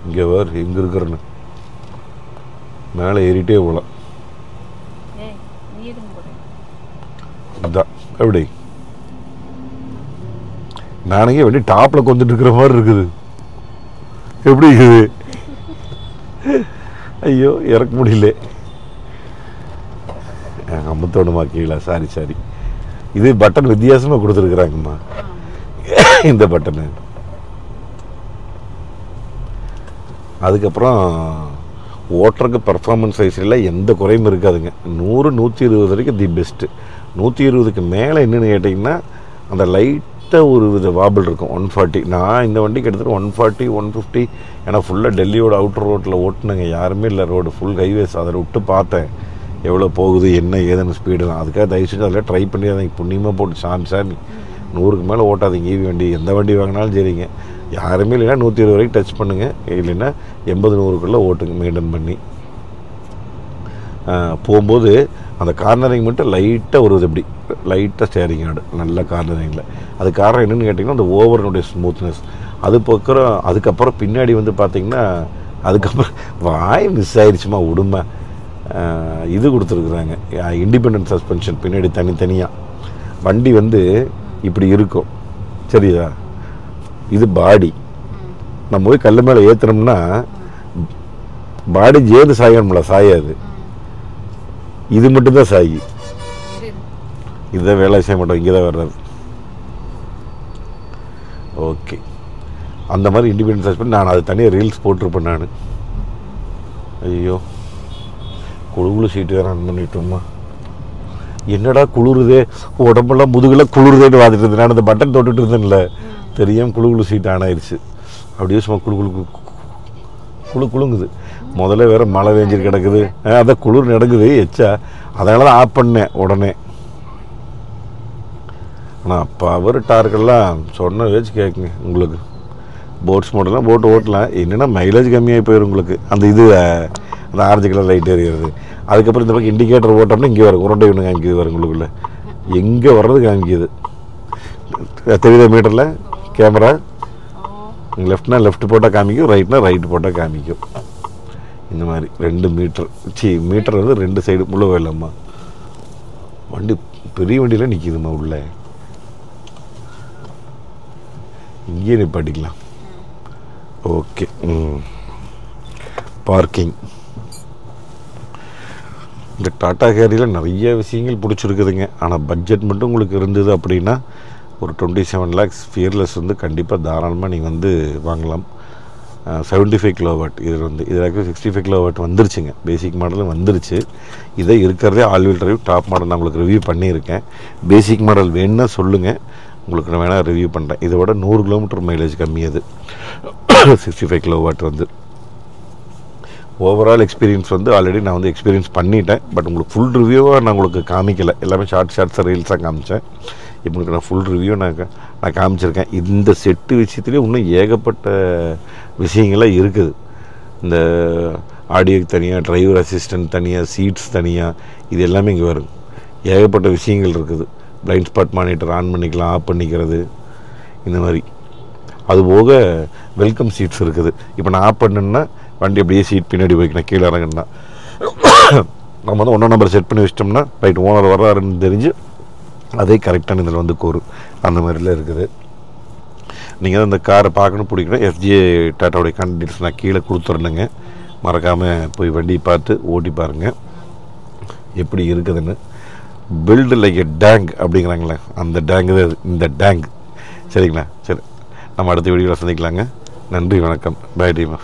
இங்கே வேறு எங்கே இருக்கிறேன்னு மேலே ஏறிட்டே போகலாம். இதான் எப்படி நானே வண்டி டாப்பில் கொண்டுட்டு இருக்கிற மாதிரி இருக்குது. எப்படி இருக்குது? ஐயோ இறக்க முடியல. அம்மத்தோடுமா கீழே. சாரி இது பட்டன் வித்தியாசமாக கொடுத்துருக்குறாங்கம்மா. இந்த பட்டனு அதுக்கப்புறம் ஓட்டுறக்கு பர்ஃபார்மன்ஸ் வைஸில் எந்த குறையும் இருக்காதுங்க. 100 120 வரைக்கும் தி பெஸ்ட்டு. 120க்கு மேலே என்னென்னு கேட்டிங்கன்னா அந்த லைட்டாக ஒரு வித வாபிள் இருக்கும். 140. நான் இந்த வண்டி கிட்டத்தட்ட 140 150, ஏன்னா ஃபுல்லாக டெல்லியோட அவுட்டர் ரோட்டில் ஓட்டுனுங்க, யாருமே இல்லை, ரோடு ஃபுல் ஹைவேஸ். அதை விட்டு பார்த்தேன் எவ்வளோ போகுது என்ன ஏதுன்னு ஸ்பீடு தான். அதுக்காக தயவு செஞ்சு அதில் ட்ரை பண்ணி அதை புண்ணியமாக போட்டு சாமி 100க்கு மேலே ஓட்டாதீங்க. ஈவி வண்டி எந்த வண்டி வாங்கினாலும் சரிங்க, யாருமே இல்லைன்னா 120 வரைக்கும் டச் பண்ணுங்கள், இல்லைன்னா 80 100க்குள்ளே ஓட்டுங்க மெயின்டைன் பண்ணி. போகும்போது அந்த கார்னரிங் மட்டும் லைட்டாக ஒரு இப்படி லைட்டாக ஸ்டேரிங் ஆடு நல்ல கார்னரிங்கில். அது காரணம் என்னென்னு கேட்டிங்கன்னா அந்த ஓவரனுடைய ஸ்மூத்னஸ். அதுக்கப்புறம் பின்னாடி வந்து பார்த்திங்கன்னா அதுக்கப்புறம் வாய் மிஸ் ஆயிடுச்சுமா, விடுமா. இது கொடுத்துருக்குறாங்க, இண்டிபெண்டன்ட் சஸ்பென்ஷன். பின்னாடி தனித்தனியாக வண்டி வந்து இப்படி இருக்கும், சரியா? இது பாடி. நம்ம போய் கல் மேலே ஏற்றுனோம்னா பாடி ஜேது சாயணும்ல, சாயாது. இது மட்டும்தான் சாயி. இதுதான் வேலை செய்ய மாட்டோம், இங்கே தான் வர்றது. ஓகே, அந்த மாதிரி இண்டிபெண்டன்ஸ் சஸ்பெண்ட் நான் அது தனியாக ரீல்ஸ் போட்டிருப்பேன் நான். ஐயோ, குழு சீட்டு வேறு ரன் பண்ணிட்டோம்மா. என்னடா குளிருதே, உடம்பெல்லாம் முதுகெல்லாம் குளிருதேன்னு பார்த்துட்டு இருந்தேன். நான் அந்த பட்டன் தொட்டுட்டு இருந்தேன்ல, தெரியாமல் குழு சீட்டு ஆன் ஆயிடுச்சு. அப்படியே சும்மா குழுங்குது. முதல்ல வேறு மழை வேஞ்சிட்டு கிடக்குது, அதான் குளிர் நடக்குது எச்சா. அதனால தான் ஆஃப் பண்ணேன் உடனே. ஆனால் பவர் டார்க்கெல்லாம் சொன்ன வச்சு கேட்குங்க. உங்களுக்கு போட்ஸ் மாடலாம் போட்டு ஓட்டலாம், என்னென்னா மைலேஜ் கம்மியாகி போயிடும் உங்களுக்கு. அந்த இது அந்த ஆரஞ்சு கலர் லைட் எறிகிறது. அதுக்கப்புறம் இந்த பக்கம் இண்டிகேட்டர் ஓட்டோம்னா இங்கே வரும், உருண்டை ஒன்று காமிக்குது வரும் உங்களுக்குள்ள. எங்கே வர்றது காமிக்குது தெரியுதா? மீட்டரில் கேமரா லெஃப்ட்னா லெஃப்ட் போட்டால் காமிக்கும், ரைட்னா ரைட் போட்டால் காமிக்கும். இந்த மாதிரி 2 மீட்டர் வந்து 2 சைடு உள்ள போயிடலாம்மா. வண்டி பெரிய வண்டியில் நிற்கிதுமா உள்ள. இங்கேயே நிப்பாட்டிக்கலாம். Okay, parking. இந்த டாடா கேரியில் நிறைய விஷயங்கள் பிடிச்சிருக்குதுங்க. ஆனால் பட்ஜெட் மட்டும் உங்களுக்கு இருந்தது அப்படின்னா ஒரு 27 lakhs ஃபியர்லெஸ் வந்து கண்டிப்பாக தாராளமாக நீங்கள் வந்து வாங்கலாம். 75 kW. இது வந்து இது 65 kW வந்துருச்சுங்க, பேசிக் மாடலும் வந்துருச்சு. இதை இருக்கிறதே all wheel drive top model நான் உங்களுக்கு ரிவ்யூ பண்ணியிருக்கேன். பேசிக் மாடல் வேணுன்னா சொல்லுங்கள், உங்களுக்கு நான் வேணால் ரிவ்யூ பண்ணுறேன். இதை விட 100 km மைலேஜ் கம்மியது 65 kW வந்து. ஓவரால் எக்ஸ்பீரியன்ஸ் வந்து ஆல்ரெடி நான் வந்து எக்ஸ்பீரியன்ஸ் பண்ணிட்டேன். பட் உங்களுக்கு ஃபுல் ரிவ்யூவாக நான் உங்களுக்கு காமிக்கலை, எல்லாமே ஷார்ட்ஸாக ரீல்ஸாக காமிச்சேன். இப்போ உங்களுக்கு நான் ஃபுல் ரிவ்யூ நான் காமிச்சிருக்கேன். இந்த செட்டு விஷயத்துலேயே இன்னும் ஏகப்பட்ட விஷயங்கள்லாம் இருக்குது. இந்த ஆடியோக்கு தனியாக, டிரைவர் அசிஸ்டன்ட் தனியாக, சீட்ஸ் தனியாக, இது எல்லாமே இங்கே வரும். ஏகப்பட்ட விஷயங்கள் இருக்குது. பிளைண்ட் ஸ்பாட் மானிட்டர் ஆன் பண்ணிக்கலாம், ஆஃப் பண்ணிக்கிறது, இந்த மாதிரி. அதுபோக வெல்கம் சீட்ஸ் இருக்குது. இப்போ நான் ஆஃப் பண்ணுன்னா வண்டி அப்படியே சீட் பின்னாடி போய்க்கணும், கீழே இறங்குன்னா. நம்ம வந்து 1 நம்பர் செட் பண்ணி வச்சிட்டோம்னா ரைட் ஓனர் வர்றாருன்னு தெரிஞ்சு அதே கரெக்டான இதில் வந்து கோரும். அந்த மாதிரிலாம் இருக்குது. நீங்கள் அந்த காரை பார்க்கணும், பிடிக்கணும், FJ டாட்டாவுடைய கான்டாக்ட்ஸ் நான் கீழே கொடுத்துருணுங்க. மறக்காமல் போய் வண்டியை பார்த்து ஓட்டி பாருங்கள் எப்படி இருக்குதுன்னு. பில்டு லைக் எ டேங்க் அப்படிங்கிறாங்களே, அந்த டேங்கு தான் இந்த டேங்க். சரிங்களா? சரி, நம்ம அடுத்த வீடியோவில் சந்திக்கலாங்க. நன்றி, வணக்கம், பை டீமா.